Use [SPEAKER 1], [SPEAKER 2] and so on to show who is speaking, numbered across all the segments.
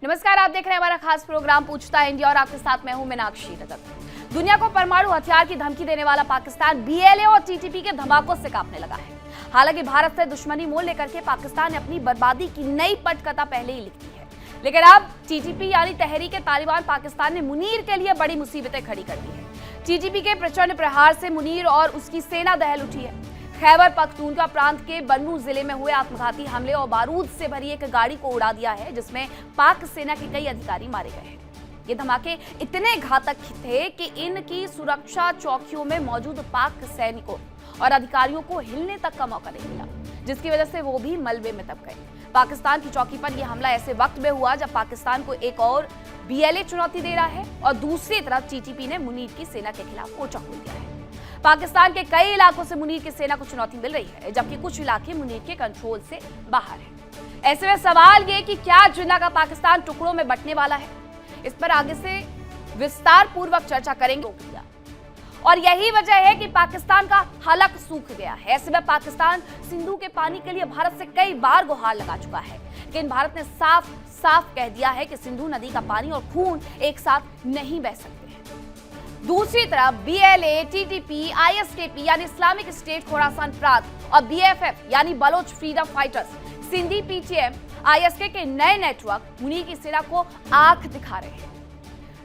[SPEAKER 1] नमस्कार, आप देख रहे हैं हमारा खास प्रोग्राम पूछता है इंडिया और आपके साथ मैं हूं मीनाक्षी रजक। दुनिया को परमाणु हथियार की धमकी देने वाला पाकिस्तान बीएलए और टीटीपी के धमाकों से कांपने लगा है। हालांकि भारत से दुश्मनी मोल लेकर के पाकिस्तान ने अपनी बर्बादी की नई पटकथा पहले ही लिख दी है, लेकिन अब टीटीपी यानी तहरीक तालिबान पाकिस्तान ने मुनीर के लिए बड़ी मुसीबतें खड़ी कर दी है। टीटीपी के प्रचंड प्रहार से मुनीर और उसकी सेना दहल उठी है। खैबर पख्तूनख्वा प्रांत के बन्नू जिले में हुए आत्मघाती हमले और बारूद से भरी एक गाड़ी को उड़ा दिया है, जिसमें पाक सेना के कई अधिकारी मारे गए हैं। ये धमाके इतने घातक थे कि इनकी सुरक्षा चौकियों में मौजूद पाक सैनिकों और अधिकारियों को हिलने तक का मौका नहीं मिला, जिसकी वजह से वो भी मलबे में दब गए। पाकिस्तान की चौकी पर यह हमला ऐसे वक्त में हुआ जब पाकिस्तान को एक और बीएलए चुनौती दे रहा है और दूसरी तरफ टीटीपी ने मुनीर की सेना के खिलाफ मोर्चा खोल दिया है। पाकिस्तान के कई इलाकों से मुनीर की सेना को चुनौती मिल रही है, जबकि कुछ इलाके मुनीर के कंट्रोल से बाहर हैं। ऐसे में सवाल ये कि क्या जिन्ना का पाकिस्तान टुकड़ों में बंटने वाला है, इस पर आगे से विस्तार पूर्वक चर्चा करेंगे। और यही वजह है कि पाकिस्तान का हलक सूख गया है। ऐसे में पाकिस्तान सिंधु के पानी के लिए भारत से कई बार गुहार लगा चुका है, लेकिन भारत ने साफ साफ कह दिया है कि सिंधु नदी का पानी और खून एक साथ नहीं बह सकते हैं। दूसरी तरफ बीएलए, टीटीपी, आईएसकेपी यानी इस्लामिक स्टेट खोरासान प्रांत और बीएफएफ यानी Baloch freedom fighters, Sindhi PTM, ISK के नए नेटवर्क मुनीर की सेना को आंख दिखा रहे हैं।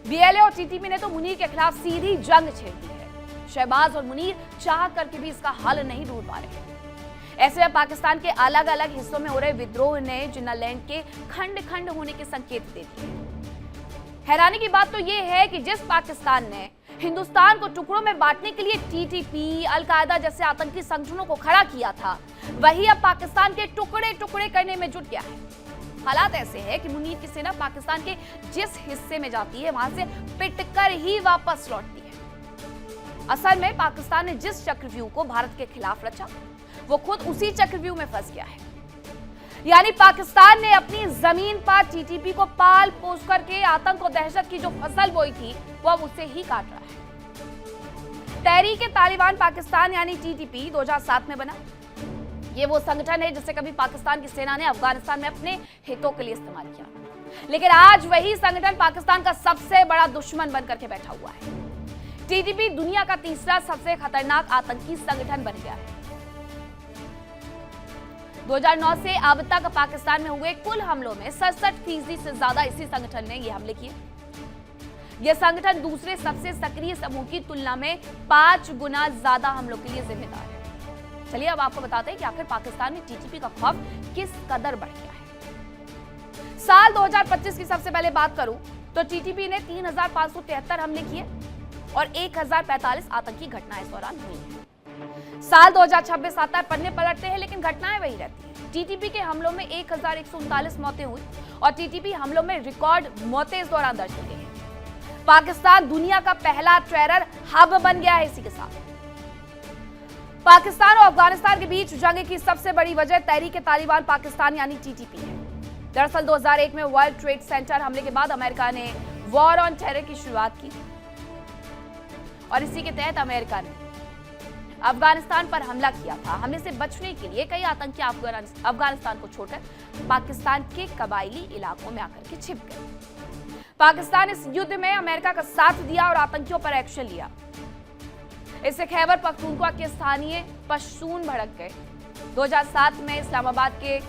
[SPEAKER 1] बीएलए और टीटीपी ने तो मुनीर के खिलाफ सीधी जंग छेड़ दी है। शहबाज और मुनीर चाह करके भी इसका हल नहीं ढूंढ पा रहे हैं। ऐसे में पाकिस्तान के अलग अलग हिस्सों में हो रहे विद्रोह ने जिन्ना लैंड के खंड खंड होने के संकेत दे दिए। हैरानी की बात तो यह है कि जिस पाकिस्तान ने हिंदुस्तान को टुकड़ों में बांटने के लिए टीटीपी, अलकायदा जैसे आतंकी संगठनों को खड़ा किया था, वही अब पाकिस्तान के टुकड़े टुकड़े करने में जुट गया है। हालात ऐसे हैं कि मुनीर की सेना पाकिस्तान के जिस हिस्से में जाती है वहां से पिटकर ही वापस लौटती है। असल में पाकिस्तान ने जिस चक्रव्यूह को भारत के खिलाफ रचा, वो खुद उसी चक्रव्यूह में फंस गया है। यानी पाकिस्तान ने अपनी जमीन पर टीटीपी को पाल पोस करके आतंक और दहशत की जो फसल बोई थी, वो अब उसे ही काट रहा है। तहरीक तालिबान पाकिस्तान यानी टीटीपी 2007 में बना। ये वो संगठन है जिसे कभी पाकिस्तान की सेना ने अफगानिस्तान में अपने हितों के लिए इस्तेमाल किया, लेकिन आज वही संगठन पाकिस्तान का सबसे बड़ा दुश्मन बनकर के बैठा हुआ है। टीटीपी दुनिया का तीसरा सबसे खतरनाक आतंकी संगठन बन गया है। 2009 से अब तक पाकिस्तान में हुए कुल हमलों में 67% से ज्यादा इसी संगठन ने ये हमले किए। यह संगठन दूसरे सबसे सक्रिय समूह की तुलना में 5 गुना ज्यादा हमलों के लिए जिम्मेदार है। चलिए अब आपको बताते हैं कि आखिर पाकिस्तान में टीटीपी का खौफ किस कदर बढ़ गया है। साल 2025 की सबसे पहले बात करूं तो टीटीपी ने 3573 हमले किए और 1045 आतंकी घटनाएं इस दौरान हुई हैं। साल 2026 आता है, पन्ने पलटते हैं, लेकिन घटनाएं वही रहती हैं। टीटीपी के हमलों में 1139 मौतें हुई और टीटीपी हमलों में रिकॉर्ड मौतें इस दौरान दर्ज की गई हैं। पाकिस्तान दुनिया का पहला टेरर हब बन गया है। इसी के साथ पाकिस्तान और अफगानिस्तान के बीच जंग की सबसे बड़ी वजह तहरीक तालिबान पाकिस्तान यानी टीटीपी है। दरअसल 2001 में वर्ल्ड ट्रेड सेंटर हमले के बाद अमेरिका ने वॉर ऑन टेरर की शुरुआत की और इसी के तहत अमेरिका ने अफगानिस्तान पर हमला किया था। हमले से बचने के लिए कई आतंकी अफगानिस्तान को छोड़कर पाकिस्तान के कबायली इलाकों में आकर के छिप गए। पाकिस्तान इस युद्ध में अमेरिका का साथ दिया और आतंकियों पर एक्शन लिया। इससे खैबर पख्तूनख्वा के स्थानीय पश्तून भड़क गए। 2007 में इस्लामाबाद के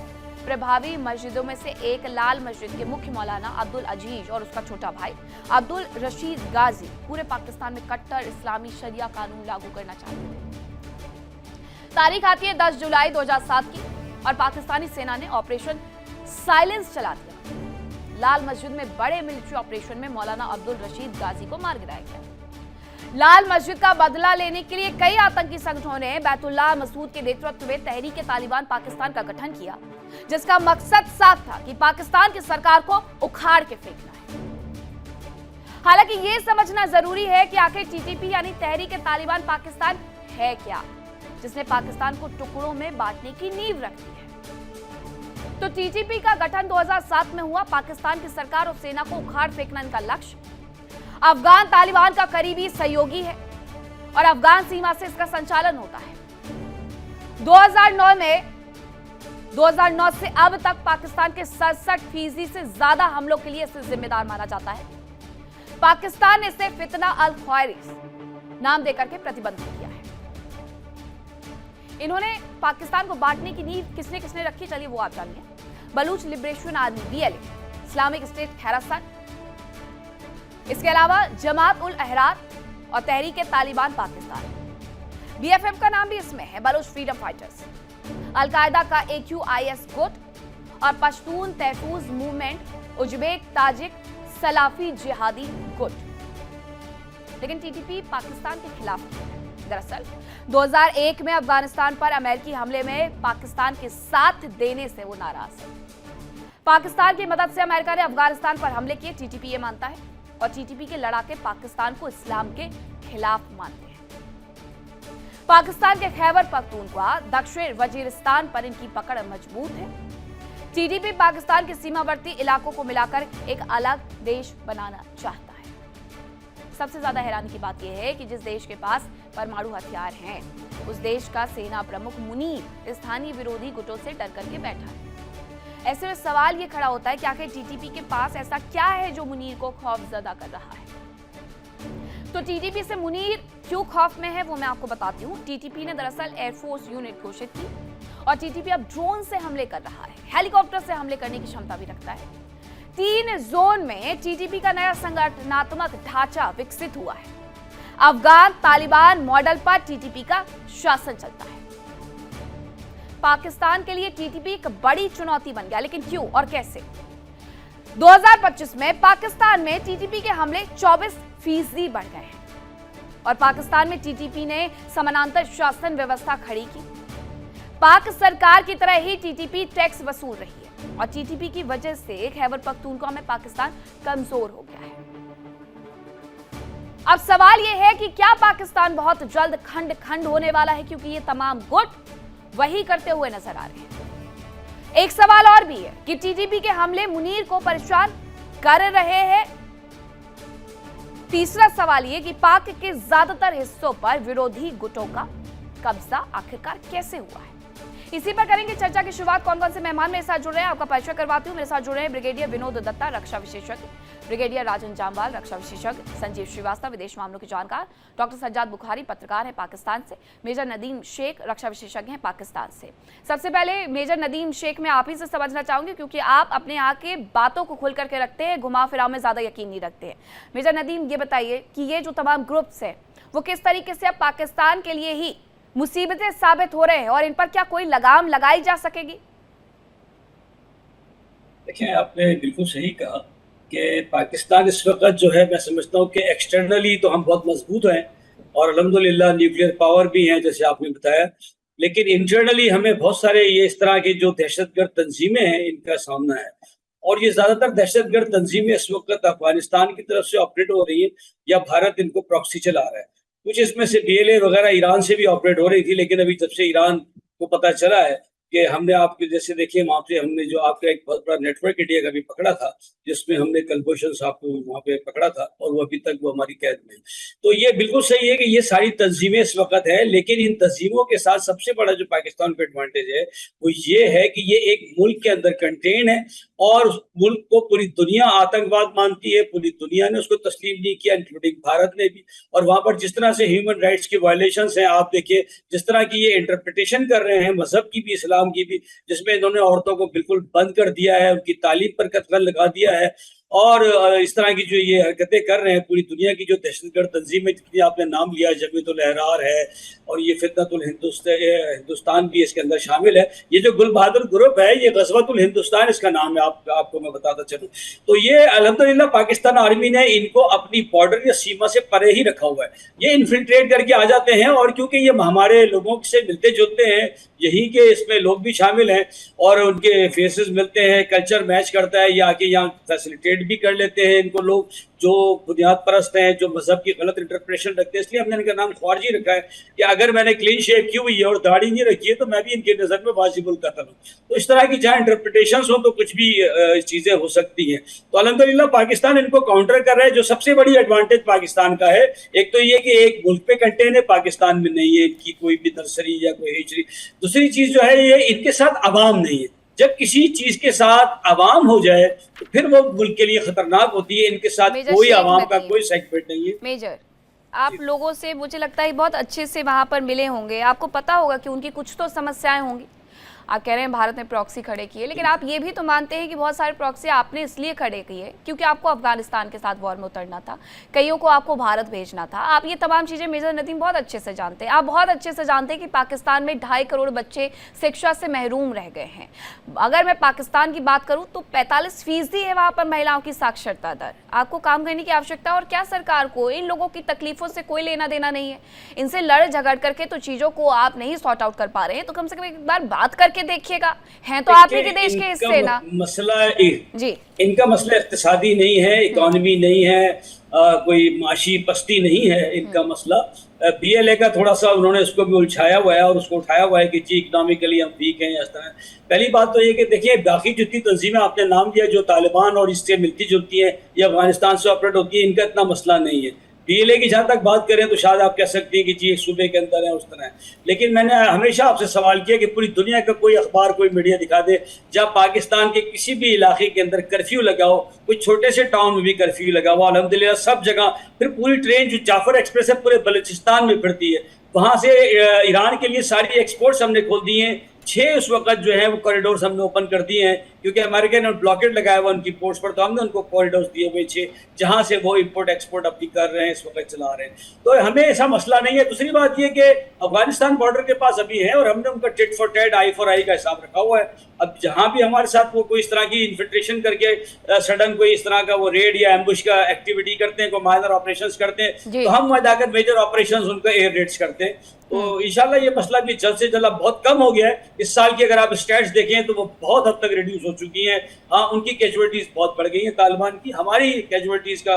[SPEAKER 1] प्रभावी मस्जिदों में से एक लाल मस्जिद के मुख्य मौलाना अब्दुल अजीज और उसका छोटा भाई अब्दुल रशीद गाजी पूरे पाकिस्तान में कट्टर इस्लामी शरिया कानून लागू करना चाहते थे। तारीख आती है 10 जुलाई 2007 की और पाकिस्तानी सेना ने ऑपरेशन साइलेंस चला दिया। लाल मस्जिद में बड़े मिलिट्री ऑपरेशन में मौलाना अब्दुल रशीद गाजी को मार गिराया गया। लाल मस्जिद का बदला लेने के लिए कई आतंकी संगठनों ने बैतुल्लाह मसूद के नेतृत्व में तहरीक तालिबान पाकिस्तान का गठन किया, जिसका मकसद साफ था कि पाकिस्तान की सरकार को उखाड़ के फेंकना है। हालांकि यह समझना जरूरी है कि आखिर टीटीपी यानी तहरीक तालिबान पाकिस्तान है क्या, जिसने पाकिस्तान को टुकड़ों में बांटने की नींव रखी है। तो टीटीपी का गठन 2007 में हुआ। पाकिस्तान की सरकार और सेना को उखाड़ फेंकना इनका लक्ष्य। अफगान तालिबान का करीबी सहयोगी है और अफगान सीमा से इसका संचालन होता है। 2009 में 2009 से अब तक पाकिस्तान के 67% से ज्यादा हमलों के लिए इसे जिम्मेदार माना जाता है। पाकिस्तान ने इसे फितना अल ख्वारिस नाम देकर के प्रतिबंधित किया है। इन्होंने पाकिस्तान को बांटने की नींव किसने किसने रखी, चलिए वो आप जानिए। Baloch liberation army BLA, Islamic State Khorasan, इसके अलावा जमात उल अहरार और तहरीक तालिबान पाकिस्तान। BFF का नाम भी इसमें है, बलूच फ्रीडम फाइटर्स, अलकायदा का AQIS गुट और Pashtun Tahafuz movement, Uzbek Tajik सलाफी जिहादी गुट। लेकिन TTP पाकिस्तान के खिलाफ है। दरअसल 2001 में अफगानिस्तान पर अमेरिकी हमले में पाकिस्तान के साथ देने से वो नाराज है। पाकिस्तान की मदद से अमेरिका ने अफगानिस्तान पर हमले किए, TTP ये मानता है, और TTP के लड़ाके पाकिस्तान को इस्लाम के खिलाफ मानते हैं। पाकिस्तान के खैबर पख्तूनख्वा, दक्षिण वजीरिस्तान पर इनकी पकड़ मजबूत है। TTP पाकिस्तान के सीमावर्ती इलाकों को मिलाकर एक अलग देश बनाना चाहता है। सबसे ज्यादा हैरानी की बात यह है कि जिस देश के पास परमाणु हथियार हैं, उस देश का सेना प्रमुख मुनीर स्थानीय विरोधी गुटों से डर करके बैठा है। ऐसे में सवाल ये खड़ा होता है कि आखिर TTP के पास ऐसा क्या है जो मुनीर को खौफजदा कर रहा है। तो TTP से मुनीर क्यों खौफ में है वो मैं आपको बताती हूँ। TTP ने दरअसल एयरफोर्स यूनिट घोषित की और TTP अब ड्रोन से हमले कर रहा है, हेलीकॉप्टर से हमले करने की क्षमता भी रखता है। 3 जोन में TTP का नया संगठनात्मक ढांचा विकसित हुआ है। अफगान तालिबान मॉडल पर TTP का शासन चलता है। पाकिस्तान के लिए TTP एक बड़ी चुनौती बन गया, लेकिन क्यों और कैसे? 2025 में पाकिस्तान में TTP के हमले 24% बढ़ गए हैं और पाकिस्तान में TTP ने समानांतर शासन व्यवस्था खड़ी की। पाक सरकार की तरह ही TTP टैक्स वसूल रही है और TTP की वजह से खैबर पख्तूनख्वा में पाकिस्तान कमजोर हो गया है। अब सवाल यह है कि क्या पाकिस्तान बहुत जल्द खंड खंड होने वाला है, क्योंकि ये तमाम गुट वही करते हुए नजर आ रहे हैं। एक सवाल और भी है कि TTP के हमले मुनीर को परेशान कर रहे हैं। तीसरा सवाल यह कि पाक के ज्यादातर हिस्सों पर विरोधी गुटों का कब्जा आखिरकार कैसे हुआ है। इसी पर करेंगे चर्चा की शुरुआत। कौन कौन से मेहमान मेरे साथ जुड़ रहे हैं आपका परिचय करवाती हूं। मेरे साथ जुड़ रहे हैं ब्रिगेडियर विनोद दत्ता, रक्षा विशेषज्ञ, ब्रिगेडियर राजन जामवाल, रक्षा विशेषज्ञ, संजीव श्रीवास्तव, विदेश मामलों के जानकार, डॉक्टर सज्जाद बुखारी, पत्रकार हैं पाकिस्तान से, मेजर नदीम शेख, रक्षा विशेषज्ञ हैं पाकिस्तान से। सबसे पहले मेजर नदीम शेख मैं आप ही से समझना चाहूंगी, क्योंकि आप अपने यहाँ के बातों को खुल करके रखते हैं, घुमा फिराव में ज्यादा यकीन नहीं रखते हैं। मेजर नदीम ये बताइए कि ये जो तमाम ग्रुप्स है वो किस तरीके से अब पाकिस्तान के लिए ही मुसीबतें साबित हो रहे हैं और इन पर क्या कोई लगाम लगाई जा सकेगी?
[SPEAKER 2] देखिए, आपने बिल्कुल सही कहा कि पाकिस्तान इस वक्त जो है, मैं समझता हूँ कि एक्सटर्नली तो हम बहुत मजबूत हैं और अल्हम्दुलिल्लाह न्यूक्लियर पावर भी हैं जैसे आपने बताया, लेकिन इंटरनली हमें बहुत सारे ये इस तरह के जो दहशतगर्द तंजीमें हैं इनका सामना है। और ये ज्यादातर दहशतगर्द तंजीमें इस वक्त अफगानिस्तान की तरफ से ऑपरेट हो रही है या भारत इनको प्रॉक्सी चला रहा है। कुछ इसमें से BLA वगैरह ईरान से भी ऑपरेट हो रही थी, लेकिन अभी जब से ईरान को पता चला है कि हमने आपके जैसे देखिए वहाँ पे हमने जो आपका एक बहुत बड़ा नेटवर्क इंडिया का भी पकड़ा था, जिसमें हमने कुलभूषण साहब को वहाँ पे पकड़ा था और वो अभी तक वो हमारी कैद में। तो ये बिल्कुल सही है कि ये सारी तंजीमें इस वक्त है, लेकिन इन तंजीमों के साथ सबसे बड़ा जो पाकिस्तान का एडवांटेज है वो ये है कि ये एक मुल्क के अंदर कंटेन है और मुल्क को पूरी दुनिया आतंकवाद मानती है, पूरी दुनिया ने उसको तस्लीम नहीं किया, इंक्लूडिंग भारत ने भी। और वहां पर जिस तरह से ह्यूमन राइट्स की वायलेशंस हैं, आप देखिए जिस तरह की ये इंटरप्रिटेशन कर रहे हैं मजहब की भी, इस्लाम की भी, जिसमें इन्होंने औरतों को बिल्कुल बंद कर दिया है, उनकी तालीम पर कतल लगा दिया है और इस तरह की जो ये हरकतें कर रहे हैं पूरी दुनिया की जो दहशतगर्द तंजीमें जितनी आपने नाम लिया, जमीयतुल अहरार है और ये फितनतुल हिंदुस्तान भी इसके अंदर शामिल है। ये जो गुल बहादुर ग्रुप है ये गज़वतुल हिंदुस्तान इसका नाम है, आपको मैं बताता चलूं। तो ये अल्हम्दुलिल्लाह पाकिस्तान आर्मी ने इनको अपनी बॉर्डर या सीमा से परे ही रखा हुआ है। ये इन्फिल्ट्रेट करके आ जाते हैं और क्योंकि ये हमारे लोगों से मिलते जुलते हैं, यही के इसमें लोग भी शामिल हैं और उनके फेसेस मिलते हैं, कल्चर मैच करता है, ये आके यहाँ फैसिलिटेट टारगेट भी कर लेते हैं इनको लोग जो बुनियाद परस्त हैं, जो मजहब की गलत इंटरप्रिटेशन रखते हैं, इसलिए हमने इनका नाम ख्वारजी रखा है कि अगर मैंने क्लीन शेव की हुई है और दाढ़ी नहीं रखी है तो मैं भी इनकी नज़र में वाजिबुल कत्ल हूँ। तो इस तरह की जहाँ इंटरप्रिटेशन हो तो कुछ भी चीज़ें हो सकती हैं। तो अल्हम्दुलिल्लाह पाकिस्तान इनको काउंटर कर रहा है। जो सबसे बड़ी एडवांटेज पाकिस्तान का है, एक तो ये कि एक मुल्क पे कंटेन है, पाकिस्तान में नहीं है इनकी कोई भी नर्सरी या कोई हेचरी। दूसरी चीज़ जो है, ये इनके साथ अवाम नहीं है। जब किसी चीज के साथ अवाम हो जाए तो फिर वो मुल्क के लिए खतरनाक होती है। इनके साथ कोई अवाम का कोई सेगमेंट नहीं है।
[SPEAKER 1] मेजर, आप लोगों से मुझे लगता है बहुत अच्छे से वहां पर मिले होंगे, आपको पता होगा कि उनकी कुछ तो समस्याएं होंगी। आप कह रहे हैं भारत ने प्रॉक्सी खड़े किए, लेकिन आप ये भी तो मानते हैं कि बहुत सारे प्रॉक्सी आपने इसलिए खड़े किए क्योंकि आपको अफगानिस्तान के साथ वॉर में उतरना था, कईयों को आपको भारत भेजना था। आप ये तमाम चीज़ें मेजर नदीम बहुत अच्छे से जानते हैं। आप बहुत अच्छे से जानते हैं कि पाकिस्तान में 2.5 करोड़ बच्चे शिक्षा से महरूम रह गए हैं। अगर मैं पाकिस्तान की बात करूँ तो 45% है वहाँ पर महिलाओं की साक्षरता दर। आपको काम करने की आवश्यकता है। और क्या सरकार को इन लोगों की तकलीफों से कोई लेना देना नहीं है? इनसे लड़ झगड़ करके तो चीज़ों को आप नहीं सॉर्ट आउट कर पा रहे हैं, तो कम से कम एक बार बात के देखिएगा। हैं तो आप ही के देश के हिस्से ना।
[SPEAKER 2] मसला
[SPEAKER 1] जी,
[SPEAKER 2] इनका मसला इक्तिसादी नहीं है, इकोनॉमी नहीं है, कोई माशी पस्ती नहीं है। इनका मसला BLA का थोड़ा सा उन्होंने उसको भी उलझाया हुआ है और उसको उठाया हुआ है कि जी इकोनॉमिकली हम वीक हैं इस तरह। पहली बात तो ये कि देखिए, बाकी जितनी तंजीमें आपने नाम दिया जो तालिबान और इससे मिलती जुलती हैं या अफगानिस्तान से ऑपरेट होती है, इनका इतना मसला नहीं है। BLA की जहाँ तक बात करें तो शायद आप कह सकती हैं कि जी एक सूबे के अंदर है उस तरह है। लेकिन मैंने हमेशा आपसे सवाल किया कि पूरी दुनिया का कोई अखबार, कोई मीडिया दिखा दे जब पाकिस्तान के किसी भी इलाके के अंदर कर्फ्यू लगा हो, कोई छोटे से टाउन में भी कर्फ्यू लगा हुआ। अल्हम्दुलिल्लाह सब जगह। फिर पूरी ट्रेन जो जाफर एक्सप्रेस है पूरे बलूचिस्तान में फिरती है, वहाँ से ईरान के लिए सारी एक्सपोर्ट्स हमने खोल दी हैं। 6 उस वक्त जो है वो कॉरिडोर्स हमने ओपन कर दिए हैं क्योंकि अमेरिका ने ब्लॉकेट लगाया हुआ उनकी पोर्ट्स पर, तो हमने उनको कॉरिडोर्स दिए हुए 6 जहाँ से वो इंपोर्ट एक्सपोर्ट अपनी कर रहे हैं, इस वक्त चला रहे हैं। तो हमें ऐसा मसला नहीं है। दूसरी बात ये कि अफगानिस्तान बॉर्डर के पास अभी है और हमने उनका tit for tat, I for I का हिसाब रखा हुआ है। अब जहाँ भी हमारे साथ वो कोई इस तरह की इन्फिल्ट्रेशन करके सडन कोई इस तरह का वो रेड या एम्बुश का एक्टिविटी करते हैं, कोई माइनर ऑपरेशंस करते हैं, तो हम वहाँ जाकर मेजर ऑपरेशंस उनका एयर रेड्स करते हैं। तो इंशाल्लाह ये मसला भी जल्द से जल्द बहुत कम हो गया है। इस साल की अगर आप स्टैट्स देखें तो वो बहुत हद तक रिड्यूस हो चुकी हैं। हाँ, उनकी कैजुअलिटीज बहुत बढ़ गई हैं तालिबान की। हमारी कैजुअलिटीज का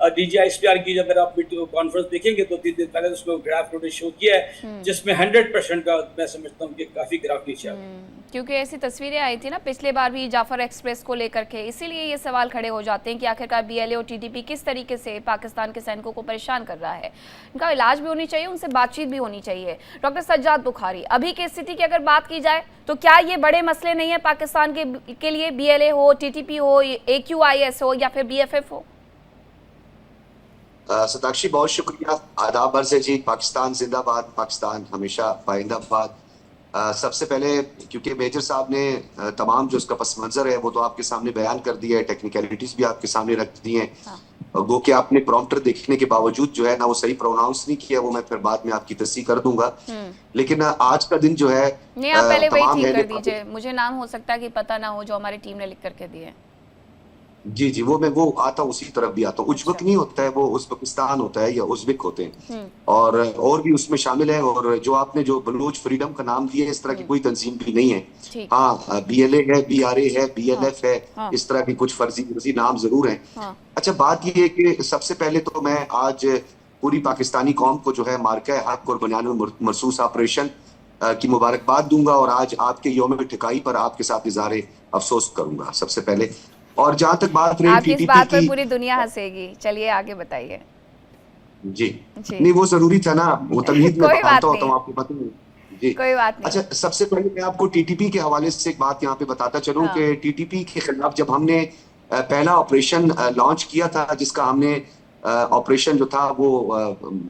[SPEAKER 2] DGISPR की अगर आप कॉन्फ्रेंस देखेंगे तो 3 दिन पहले उसको ग्राफ नोटिस शो किया है जिसमें 100% का मैं समझता हूँ कि काफी ग्राफ नीचे आ गया।
[SPEAKER 1] क्योंकि ऐसी तस्वीरें आई थी ना पिछले बार भी जाफर एक्सप्रेस को लेकर के, इसीलिए ये सवाल खड़े हो जाते हैं कि आखिरकार BLA और TTP किस तरीके से पाकिस्तान के सैनिकों को परेशान कर रहा है। इनका इलाज भी होनी चाहिए, उनसे बातचीत भी होनी चाहिए। डॉक्टर सज्जाद बुखारी, अभी की स्थिति की अगर बात की जाए तो क्या ये बड़े मसले नहीं है पाकिस्तान के लिए? BLA हो, TTP हो, AQIS हो या फिर BFF हो?
[SPEAKER 3] सताक्षी, बहुत शुक्रिया। आदाब अर्ज़ है जी। पाकिस्तान जिंदाबाद, पाकिस्तान हमेशा पाइंदाबाद। सबसे पहले क्योंकि मेजर साहब ने तमाम जो उसका पस मंजर है वो तो आपके सामने बयान कर दिया है, टेक्निकलिटीज भी आपके सामने रख दी हैं। गो कि आपने प्रॉम्प्टर देखने के बावजूद जो है ना वो सही प्रोनाउंस नहीं किया, वो मैं फिर बाद में आपकी तस्दीक कर दूंगा। लेकिन आज का दिन जो है
[SPEAKER 1] नहीं, आप पहले वही ठीक कर दीजिए। मुझे नाम हो सकता है कि पता ना हो जो हमारी टीम ने लिख करके दिए।
[SPEAKER 3] जी जी, वो आता उसी तरफ भी आता हूँ। उज्बक नहीं होता है, वो उज्बेकिस्तान होता है या उज्बेक होते हैं और भी उसमें शामिल है। और जो आपने जो बलूच फ्रीडम का नाम दिया, इस तरह की कोई तंजीम भी नहीं है। हाँ, BLA है, BRA है, BLF है, इस तरह की कुछ फर्जी नाम जरूर हैं। अच्छा, बात ये है कि सबसे पहले तो मैं आज पूरी पाकिस्तानी कौम को जो है मार्का हक और बुनियाद मरसूस ऑपरेशन की मुबारकबाद दूंगा और आज आपके यौम ठिकाई पर आपके साथ इज़हार अफसोस करूंगा सबसे पहले। और जहाँ तक बात रही
[SPEAKER 1] आपकी इस बात पर पूरी दुनिया हंसेगी। चलिए आगे बताइए।
[SPEAKER 3] जी नहीं, वो जरूरी था ना, वो तमीज में बताता होता हूँ आपको पता नहीं। जी
[SPEAKER 1] कोई बात नहीं।
[SPEAKER 3] अच्छा, सबसे पहले मैं आपको TTP के हवाले से एक बात यहाँ पे बताता चलूँ कि TTP के खिलाफ जब हमने पहला ऑपरेशन लॉन्च किया था, जिसका हमने ऑपरेशन जो था वो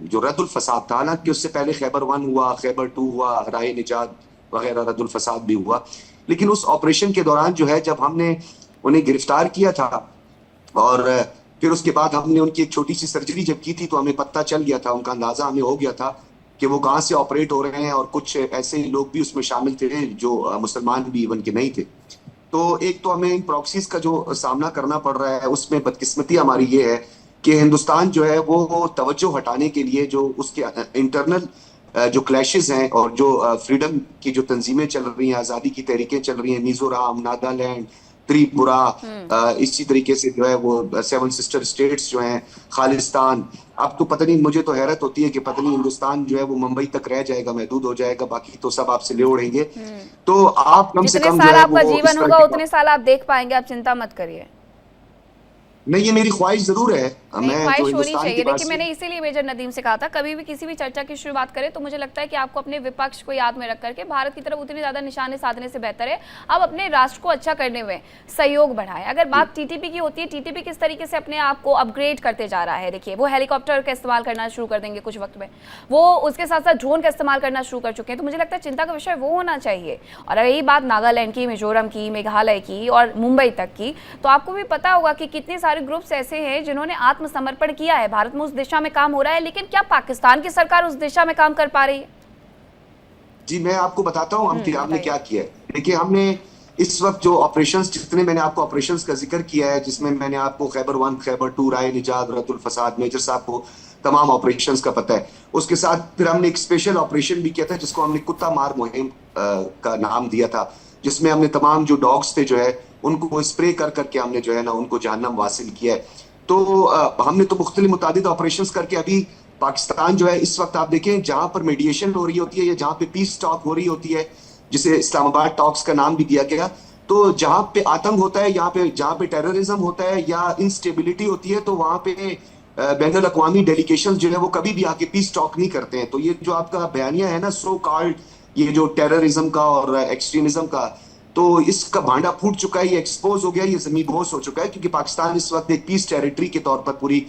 [SPEAKER 3] जो रद्दुल फसाद था, हालांकि उससे पहले खैबर 1 हुआ, खैबर 2 हुआ, राह निजात वगैरह रद्दुल फसाद भी हुआ। लेकिन उस ऑपरेशन के दौरान जो है जब हमने उन्हें गिरफ्तार किया था और फिर उसके बाद हमने उनकी एक छोटी सी सर्जरी जब की थी तो हमें पता चल गया था, उनका अंदाजा हमें हो गया था कि वो कहाँ से ऑपरेट हो रहे हैं। और कुछ ऐसे लोग भी उसमें शामिल थे जो मुसलमान भी इवन के नहीं थे। तो एक तो हमें इन प्रॉक्सीज का जो सामना करना पड़ रहा है उसमें बदकिस्मती हमारी ये है कि हिंदुस्तान जो है वो तवज्जो हटाने के लिए जो उसके इंटरनल जो क्लैशेस हैं और जो फ्रीडम की जो तंजीमें चल रही हैं, आज़ादी की तहरीकें चल रही हैं, मिजोरम, नागालैंड, त्रिपुरा, इसी तरीके से जो है वो 7 सिस्टर स्टेट्स जो हैं, खालिस्तान। अब तो पता नहीं, मुझे तो हैरत होती है कि पता नहीं हिंदुस्तान जो है वो मुंबई तक रह जाएगा, महदूद हो जाएगा, बाकी तो सब आपसे ले उड़ेंगे। तो आप कम से कम जो है
[SPEAKER 1] आपका जीवन होगा उतने साल आप देख पाएंगे, आप चिंता मत करिए।
[SPEAKER 3] नहीं, ये मेरी ख्वाहिश जरूर है। मैं
[SPEAKER 1] ख्वाहिश
[SPEAKER 3] जो
[SPEAKER 1] होनी
[SPEAKER 3] हिंदुस्तान
[SPEAKER 1] चाहिए।
[SPEAKER 3] के पास
[SPEAKER 1] देखिए, मैंने इसीलिए मेजर नदीम से कहा था, कभी भी किसी भी चर्चा की शुरुआत करें तो मुझे लगता है कि आपको अपने विपक्ष को याद में रख करके भारत की तरफ उतनी ज्यादा निशाने साधने से बेहतर है आप अपने राष्ट्र को अच्छा करने में सहयोग बढ़ाएं। अगर बात टीटीपी की होती है, टीटीपी किस तरीके से अपने आप को अपग्रेड करते जा रहा है। देखिए, वो हेलीकॉप्टर का इस्तेमाल करना शुरू कर देंगे कुछ वक्त में, वो उसके साथ साथ ड्रोन का इस्तेमाल करना शुरू कर चुके हैं। तो मुझे लगता है चिंता का विषय वो होना चाहिए। और रही बात नागालैंड की, मिजोरम की, मेघालय की और मुंबई तक की, तो आपको भी पता होगा कि कितने सारे ग्रुप्स ऐसे हैं जिन्होंने आत्मसमर्पण किया है। भारत में उस दिशा में काम हो रहा है, लेकिन क्या पाकिस्तान की सरकार उस दिशा में काम कर पा रही है?
[SPEAKER 3] जी, मैं आपको बताता हूँ हमने क्या किया है। देखिए, हमने इस वक्त जो ऑपरेशंस, जितने मैंने आपको ऑपरेशंस का जिक्र किया है, जिसमें मैंने आपको खैबर 1, खैबर 2, राय निजात, रद्दुल फसाद, मेजर साहब को तमाम ऑपरेशंस का पता है। उसके साथ फिर हमने एक स्पेशल ऑपरेशन भी किया था जिसको हमने कुत्ता मार मुहिम का नाम दिया था, जिसमें हमने तमाम जो डॉग्स थे जो है उनको स्प्रे कर करके हमने जो है ना उनको जहन्नम वासिल किया है। तो हमने तो मुख्तलिफ मुतादिद ऑपरेशंस करके अभी पाकिस्तान जो है इस वक्त आप देखें जहां पर मेडिएशन हो रही होती है या जहां पे पीस टॉक हो रही होती है, जिसे इस्लामाबाद टॉक्स का नाम भी दिया गया, तो जहां पे आतंक होता है, जहां पे टेररिज्म होता है या इंस्टेबिलिटी होती है, तो वहां पे बैनुल अक़वामी डेलीगेशन जो है वो कभी भी आके पीस टॉक नहीं करते हैं। तो ये जो आपका बयानिया है ना सो कॉल्ड, ये जो टेररिज्म का और एक्सट्रीमिज्म का, तो इसका भांडा फूट चुका है, ये एक्सपोज हो गया, ये ज़मीन बोस हो चुका है, क्योंकि पाकिस्तान इस वक्त एक पीस टेरिटरी के तौर पर पूरी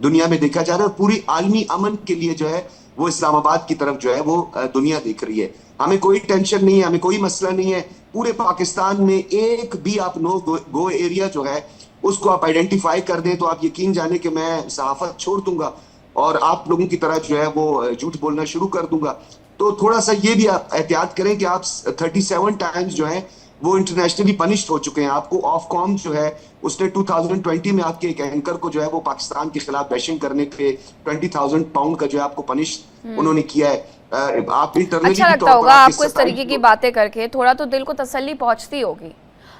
[SPEAKER 3] दुनिया में देखा जा रहा है और पूरी आलमी अमन के लिए जो है वो इस्लामाबाद की तरफ जो है वो दुनिया देख रही है। हमें कोई टेंशन नहीं है, हमें कोई मसला नहीं है। पूरे पाकिस्तान में एक भी आप नो गो एरिया जो है उसको आप आइडेंटिफाई कर दें तो आप यकीन जाने कि मैं सहाफत छोड़ दूंगा और आप लोगों की तरह जो है वो झूठ बोलना शुरू कर दूंगा। तो थोड़ा सा ये भी आप एहतियात करें कि आप 37 टाइम्स जो है वो इंटरनेशनली पनिश्ड हो चुके हैं। आपको ऑफकॉम जो है उसने 2020 में आपके एक एंकर को जो है वो पाकिस्तान के खिलाफ बैशिंग करने पे 20,000 पाउंड का जो है आपको पनिश उन्होंने किया है। आप इंटरनली
[SPEAKER 1] अच्छा लगता होगा आपको इस तरीके की बातें करके, थोड़ा तो दिल को तसल्ली पहुंचती होगी।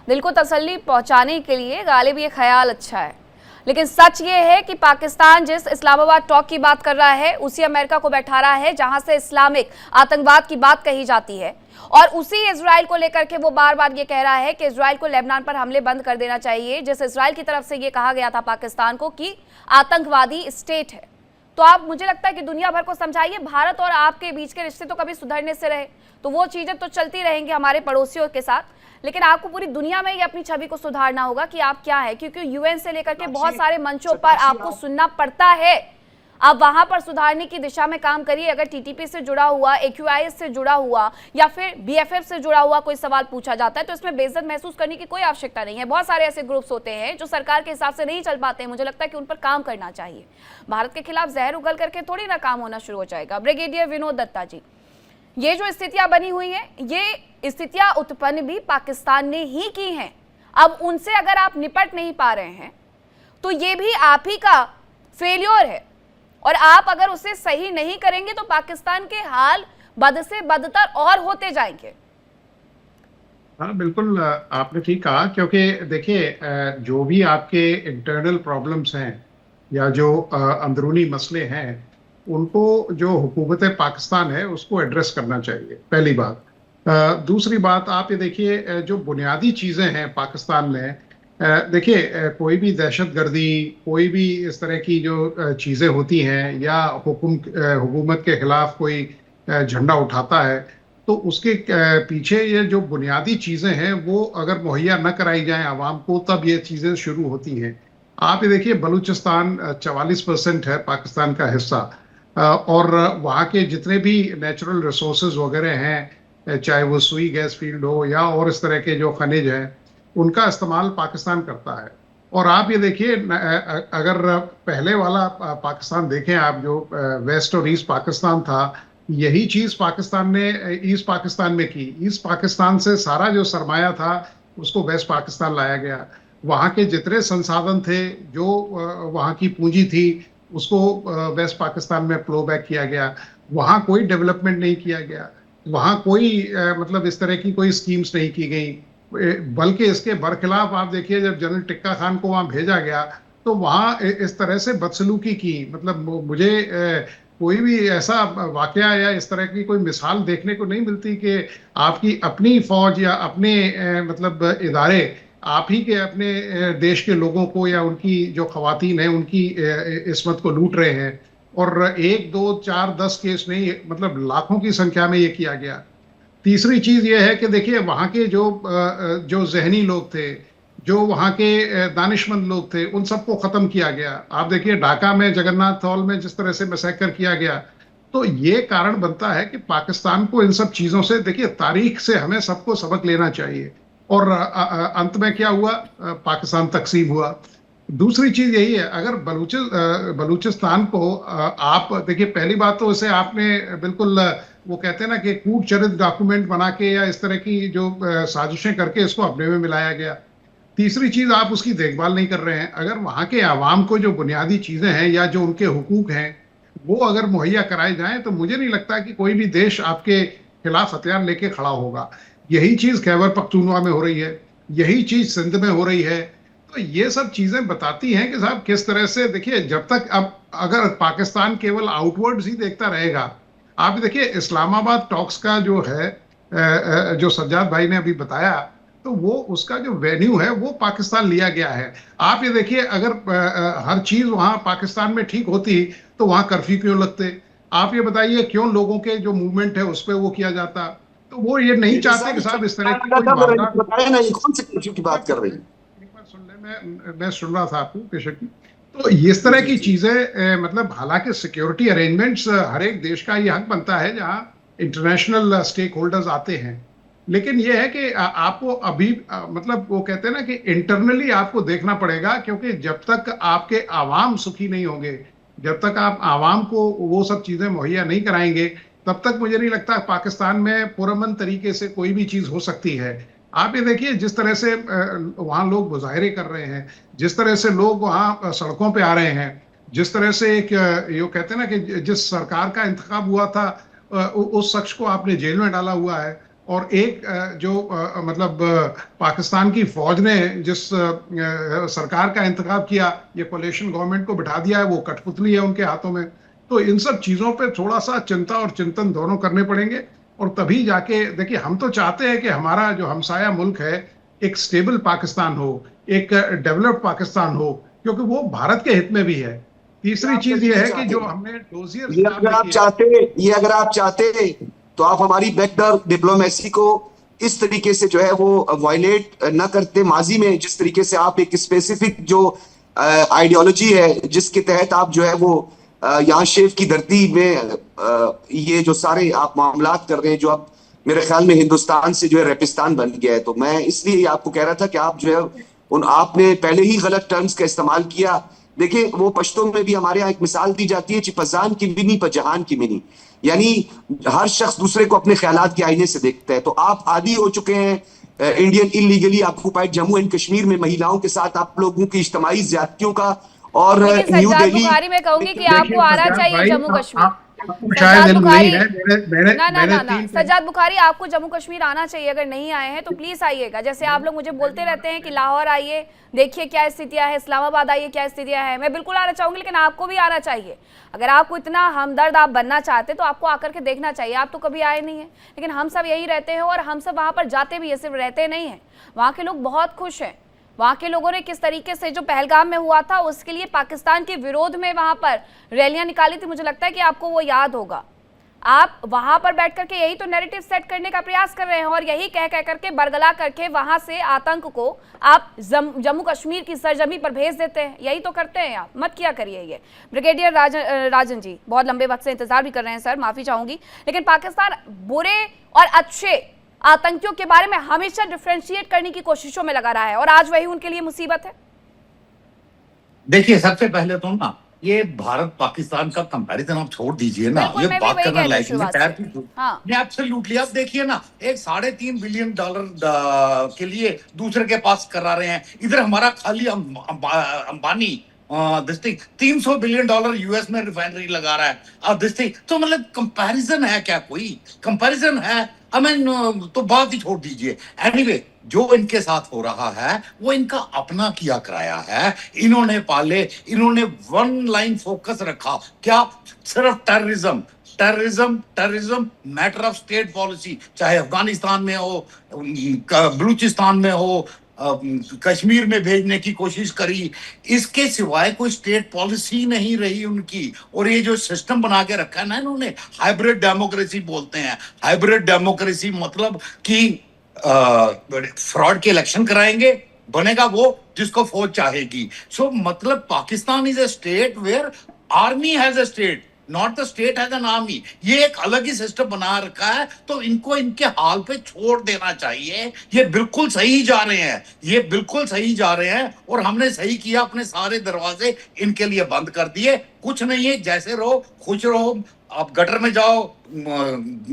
[SPEAKER 1] दिल को तसल्ली पहुंचाने के लिए गालिब ये ख्याल अच्छा है, लेकिन सच ये है कि पाकिस्तान जिस इस्लामाबाद टॉक की बात कर रहा है उसी अमेरिका को बैठा रहा है जहां से इस्लामिक आतंकवाद की बात कही जाती है, और उसी इजराइल को लेकर के वो बार बार ये कह रहा है कि इजराइल को लेबनान पर हमले बंद कर देना चाहिए, जिस इजराइल की तरफ से ये कहा गया था पाकिस्तान को कि आतंकवादी स्टेट है। तो आप, मुझे लगता है कि दुनिया भर को समझाइए, भारत और आपके बीच के रिश्ते तो कभी सुधरने से रहे, तो वो चीजें तो चलती रहेंगी हमारे पड़ोसियों के साथ, लेकिन आपको पूरी दुनिया में ये अपनी छवि को सुधारना होगा कि आप क्या है, क्योंकि यूएन से लेकर के बहुत सारे मंचों पर आपको सुनना पड़ता है। आप वहां पर सुधारने की दिशा में काम करिए। अगर टीटीपी से जुड़ा हुआ, एक्यूआईएस से जुड़ा हुआ या फिर बीएफएफ से जुड़ा हुआ कोई सवाल पूछा जाता है तो इसमें बेइज्जत महसूस करने की कोई आवश्यकता नहीं है। बहुत सारे ऐसे ग्रुप्स होते हैं जो सरकार के हिसाब से नहीं चल पाते हैं, मुझे लगता है कि उन पर काम करना चाहिए। भारत के खिलाफ जहर उगल करके थोड़ी ना काम होना शुरू हो जाएगा। ब्रिगेडियर विनोद दत्ता जी, ये जो स्थितियां बनी हुई हैं, ये स्थितियां उत्पन्न भी पाकिस्तान ने ही की हैं। अब उनसे अगर आप निपट नहीं पा रहे हैं तो ये भी आप ही का फेलियर है, और आप अगर उसे सही नहीं करेंगे तो पाकिस्तान के हाल बद से बदतर और होते जाएंगे।
[SPEAKER 4] हाँ, बिल्कुल आपने ठीक कहा, क्योंकि देखिए जो भी आपके इंटरनल प्रॉब्लम्स हैं या जो अंदरूनी मसले हैं उनको जो हुकूमत पाकिस्तान है उसको एड्रेस करना चाहिए, पहली बात। दूसरी बात, आप ये देखिए जो बुनियादी चीज़ें हैं पाकिस्तान में, देखिए कोई भी दहशतगर्दी, कोई भी इस तरह की जो चीज़ें होती हैं या हुकूमत के खिलाफ कोई झंडा उठाता है तो उसके पीछे ये जो बुनियादी चीज़ें हैं वो अगर मुहैया न कराई जाएं आवाम को, तब ये चीज़ें शुरू होती हैं। आप ये देखिए बलूचिस्तान 44% है पाकिस्तान का हिस्सा, और वहाँ के जितने भी नेचुरल रिसोर्सेज वगैरह हैं, चाहे वो सुई गैस फील्ड हो या और इस तरह के जो खनिज हैं, उनका इस्तेमाल पाकिस्तान करता है। और आप ये देखिए अगर पहले वाला पाकिस्तान देखें आप, जो वेस्ट और ईस्ट पाकिस्तान था, यही चीज़ पाकिस्तान ने ईस्ट पाकिस्तान में की। ईस्ट पाकिस्तान से सारा जो सरमाया था उसको वेस्ट पाकिस्तान लाया गया। वहाँ के जितने संसाधन थे, जो वहाँ की पूंजी थी, उसको वेस्ट पाकिस्तान में फ्लो बैक किया गया। वहाँ कोई डेवलपमेंट नहीं किया गया, वहाँ कोई मतलब इस तरह की कोई स्कीम्स नहीं की गई, बल्कि इसके बरखिलाफ आप देखिए, जब जनरल टिक्का खान को वहां भेजा गया तो वहां इस तरह से बदसलूकी की, मतलब मुझे कोई भी ऐसा वाकया या इस तरह की कोई मिसाल देखने को नहीं मिलती कि आपकी अपनी फौज या अपने मतलब इदारे आप ही के अपने देश के लोगों को या उनकी जो खवातीन हैं उनकी इस्मत को लूट रहे हैं। और 1, 2, 4, 10 केस नहीं, मतलब लाखों की संख्या में ये किया गया। तीसरी चीज ये है कि देखिए वहां के जो जहनी लोग थे, जो वहां के दानिशमंद लोग थे, उन सबको खत्म किया गया। आप देखिए ढाका में जगन्नाथ हॉल में जिस तरह से मैसेकर किया गया, तो ये कारण बनता है कि पाकिस्तान को इन सब चीजों से, देखिए तारीख से हमें सबको सबक लेना चाहिए। और अंत में क्या हुआ, पाकिस्तान तकसीम हुआ। दूसरी चीज यही है, अगर बलूचिस्तान को आप देखिए, पहली बात तो उसे आपने बिल्कुल वो कहते हैं ना कि कूट चरित डॉक्यूमेंट बना के या इस तरह की जो साजिशें करके इसको अपने में मिलाया गया। तीसरी चीज, आप उसकी देखभाल नहीं कर रहे हैं। अगर वहां के आवाम को जो बुनियादी चीजें हैं या जो उनके हुकूक हैं वो अगर मुहैया कराए जाएं, तो मुझे नहीं लगता कि कोई भी देश आपके खिलाफ हथियार लेके खड़ा होगा। यही चीज खैबर पख्तूनवा में हो रही है, यही चीज सिंध में हो रही है। तो ये सब चीजें बताती हैं कि साहब किस तरह से, देखिए जब तक अब अगर पाकिस्तान केवल आउटवर्ड्स ही देखता रहेगा, आप देखिए इस्लामाबाद टॉक्स का जो है जो सज्जाद भाई ने अभी बताया, तो वो उसका जो वेन्यू है वो पाकिस्तान लिया गया है। आप ये देखिए, अगर हर चीज वहां पाकिस्तान में ठीक होती तो वहां कर्फ्यू क्यों लगते? आप ये बताइए क्यों लोगों के जो मूवमेंट है उस पर वो किया जाता? तो वो ये नहीं चाहते कि साहब इस तरह की कोई वारदात
[SPEAKER 3] बताया ना, ये कौन से कर्फ्यू की बात कर रही है?
[SPEAKER 4] एक बार सुन ले, मैं सुन रहा था आपको पेशक की। तो इस तरह की चीजें मतलब हालांकि सिक्योरिटी अरेंजमेंट्स हर एक देश का ये हक बनता है जहां इंटरनेशनल स्टेक होल्डर्स आते हैं, लेकिन ये है कि आपको अभी मतलब वो कहते हैं ना कि इंटरनली आपको देखना पड़ेगा, क्योंकि जब तक आपके आवाम सुखी नहीं होंगे, जब तक आप आवाम को वो सब चीजें मुहैया नहीं कराएंगे, तब तक मुझे नहीं लगता पाकिस्तान में पुरअमन तरीके से कोई भी चीज हो सकती है। आप ये देखिए जिस तरह से वहां लोग मुजाहरे कर रहे हैं, जिस तरह से लोग वहां सड़कों पे आ रहे हैं, जिस तरह से एक ये कहते हैं ना कि जिस सरकार का इंतखाब हुआ था उस शख्स को आपने जेल में डाला हुआ है, और एक जो मतलब पाकिस्तान की फौज ने जिस सरकार का इंतखाब किया, ये कोलिशन गवर्नमेंट को बिठा दिया है, वो कठपुतली है उनके हाथों में। तो इन सब चीजों पे थोड़ा सा चिंता और चिंतन दोनों करने पड़ेंगे, और तभी जाके देखिए, हम तो चाहते हैं कि हमारा जो हमसाया मुल्क है एक स्टेबल पाकिस्तान हो, एक डेवलप्ड पाकिस्तान हो, क्योंकि वो भारत के हित में भी है। तीसरी चीज ये है कि जो हमने डोजियर,
[SPEAKER 3] ये अगर आप चाहते तो आप हमारी बैकडोर डिप्लोमेसी को इस तरीके से जो है वो वायलेट न करते। माजी में जिस तरीके से आप एक स्पेसिफिक जो आइडियोलॉजी है जिसके तहत आप जो है वो यहाँ शेव की धरती में ये जो सारे आप मामलात कर रहे हैं, जो अब मेरे ख्याल में हिंदुस्तान से जो है रेपिस्तान बन गया है। तो मैं इसलिए आपको कह रहा था कि आप जो है आपने पहले ही गलत टर्म्स का इस्तेमाल किया। देखिए वो पश्तो में भी हमारे यहाँ एक मिसाल दी जाती है, चिपजान की बिनी पर जहान की मिनी, यानी हर शख्स दूसरे को अपने ख्यालात के आईने से देखता है। तो आप आदी हो चुके हैं Indian illegally occupied Jammu and Kashmir में महिलाओं के साथ आप लोगों की इज्तिमाई ज्यादतियों का, और न्यू दिल्ली
[SPEAKER 1] में कहूंगी कि आपको आना चाहिए जम्मू कश्मीर।
[SPEAKER 4] शायद नहीं है।
[SPEAKER 1] सज्जाद बुखारी, आपको जम्मू कश्मीर आना चाहिए। अगर नहीं आए हैं तो प्लीज आइएगा। जैसे आप लोग मुझे बोलते रहते हैं कि लाहौर आइए, देखिए क्या स्थितियां है, इस्लामाबाद आइए क्या स्थितियां है, मैं बिल्कुल आना चाहूंगी, लेकिन आपको भी आना चाहिए। अगर आपको इतना हमदर्द आप बनना चाहते तो आपको आकर के देखना चाहिए। आप तो कभी आए नहीं है, लेकिन हम सब यही रहते हैं और हम सब वहां पर जाते भी है, सिर्फ रहते नहीं है। वहां के लोग बहुत खुश हैं। वहां के लोगों ने किस तरीके से जो पहलगाम में हुआ था उसके लिए पाकिस्तान के विरोध में वहां पर रैलियां निकाली थी, मुझे लगता है कि आपको वो याद होगा। आप वहां पर बैठ करके यही तो नैरेटिव सेट करने का प्रयास कर रहे हैं, और यही कह करके बरगला करके वहां से आतंक को आप जम्मू कश्मीर की सरजमी पर भेज देते हैं। यही तो करते हैं आप, मत किया करिए ये। ब्रिगेडियर राजन जी बहुत लंबे वक्त से इंतजार भी कर रहे हैं सर, माफी चाहूंगी, लेकिन पाकिस्तान बुरे और अच्छे आतंकियों के बारे में हमेशा डिफरेंशिएट करने की कोशिशों में लगा रहा है, और आज वही उनके लिए मुसीबत है।
[SPEAKER 5] देखिए सबसे पहले तो ना ये भारत पाकिस्तान का कंपैरिजन आप छोड़ दीजिए ना, ये बात करना लायक नहीं। एब्सोल्युटली आप देखिए ना, एक $3.5 बिलियन के लिए दूसरे के पास करा रहे हैं। इधर हमारा खाली अंबानी $300 बिलियन यूएस में रिफाइनरी लगा रहा है। तो मतलब कंपैरिजन है क्या? कोई कंपैरिजन है? आई मीन तो बात ही छोड़ दीजिए। एनीवे जो इनके साथ हो रहा है वो इनका अपना किया कराया है। इन्होंने इन्होंने वन लाइन फोकस रखा, क्या? सिर्फ terrorism, terrorism, terrorism, matter of state policy, चाहे अफगानिस्तान में हो, बलूचिस्तान में हो, कश्मीर में भेजने की कोशिश करी, इसके सिवाय कोई स्टेट पॉलिसी नहीं रही उनकी। और ये जो सिस्टम बना के रखा है ना इन्होंने, हाइब्रिड डेमोक्रेसी बोलते हैं। हाइब्रिड डेमोक्रेसी मतलब कि फ्रॉड के इलेक्शन कराएंगे, बनेगा वो जिसको फौज चाहेगी। सो मतलब Pakistan is a state where army has a state, not the state has an army. ये एक अलग ही सिस्टम बना रखा है, तो इनको इनके हाल पे छोड़ देना चाहिए। ये बिल्कुल सही जा रहे हैं, ये बिल्कुल सही जा रहे हैं, और हमने सही किया, अपने सारे दरवाजे इनके लिए बंद कर दिए। कुछ नहीं है, जैसे रहो, खुश रहो, आप गटर में जाओ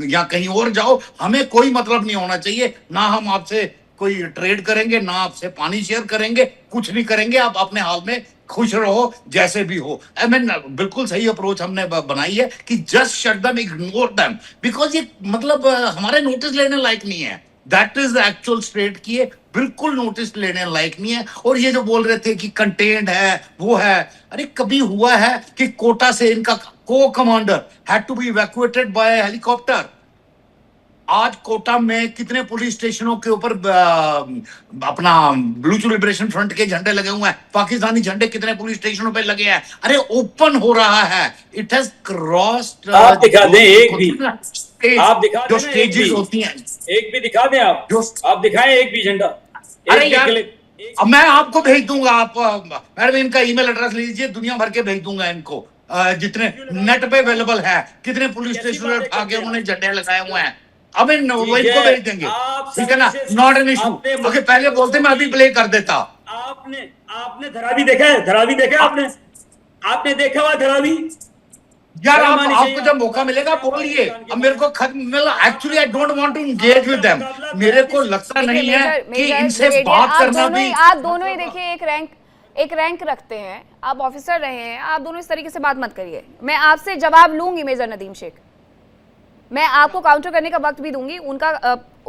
[SPEAKER 5] या कहीं और जाओ, हमें कोई मतलब नहीं होना चाहिए। ना हम आपसे कोई ट्रेड करेंगे, ना आपसे पानी शेयर करेंगे, कुछ नहीं करेंगे। आप अपने हाल में खुश रहो, जैसे भी हो। आई मीन बिल्कुल सही अप्रोच हमने बनाई है कि just shut them, ignore them, because ये मतलब हमारे नोटिस लेने लायक नहीं है। That is the actual state की है, बिल्कुल नोटिस लेने लायक नहीं है। और ये जो बोल रहे थे कि कंटेंट है, वो है, अरे कभी हुआ है कि कोटा से इनका को commander had to be evacuated by helicopter? आज कोटा में कितने पुलिस स्टेशनों के ऊपर अपना बलूच लिबरेशन फ्रंट के झंडे लगे हुए हैं, पाकिस्तानी झंडे कितने पुलिस स्टेशनों पे लगे हैं? अरे ओपन हो रहा है, इट हैज क्रॉस्ड।
[SPEAKER 2] आप दिखा दें एक भी, आप दिखा
[SPEAKER 5] जो
[SPEAKER 2] दें
[SPEAKER 5] स्टेजेस होती हैं,
[SPEAKER 2] एक भी दिखा दें आप, आप दिखाएं एक भी झंडा।
[SPEAKER 5] अरे यार अब मैं आपको भेज दूंगा, आप मैडम इनका ईमेल एड्रेस लीजिए, दुनिया भर के भेज दूंगा इनको, जितने नेट पे अवेलेबल है, कितने पुलिस स्टेशन उठा के उन्होंने झंडे लगाए हुए हैं। अब वो इनको भेज देंगे, ठीक है ना? Not an issue. ओके, पहले बोलते मैं अभी प्ले कर देता।
[SPEAKER 2] आपने धरावी देखा है? धरावी देखा आपने? आपने देखा हुआ धरावी?
[SPEAKER 5] यार आपको जब मौका मिलेगा बोलिए। अब मेरे को actually I don't want to engage with them. मेरे को लगता नहीं है कि इनसे बात करना भी।
[SPEAKER 1] आप दोनों ही देखिए एक रैंक रखते हैं, आप ऑफिसर रहे हैं, आप दोनों इस तरीके से बात मत करिए। मैं आपसे जवाब लूंगी मेजर नदीम शेख, मैं आपको काउंटर करने का वक्त भी दूंगी। उनका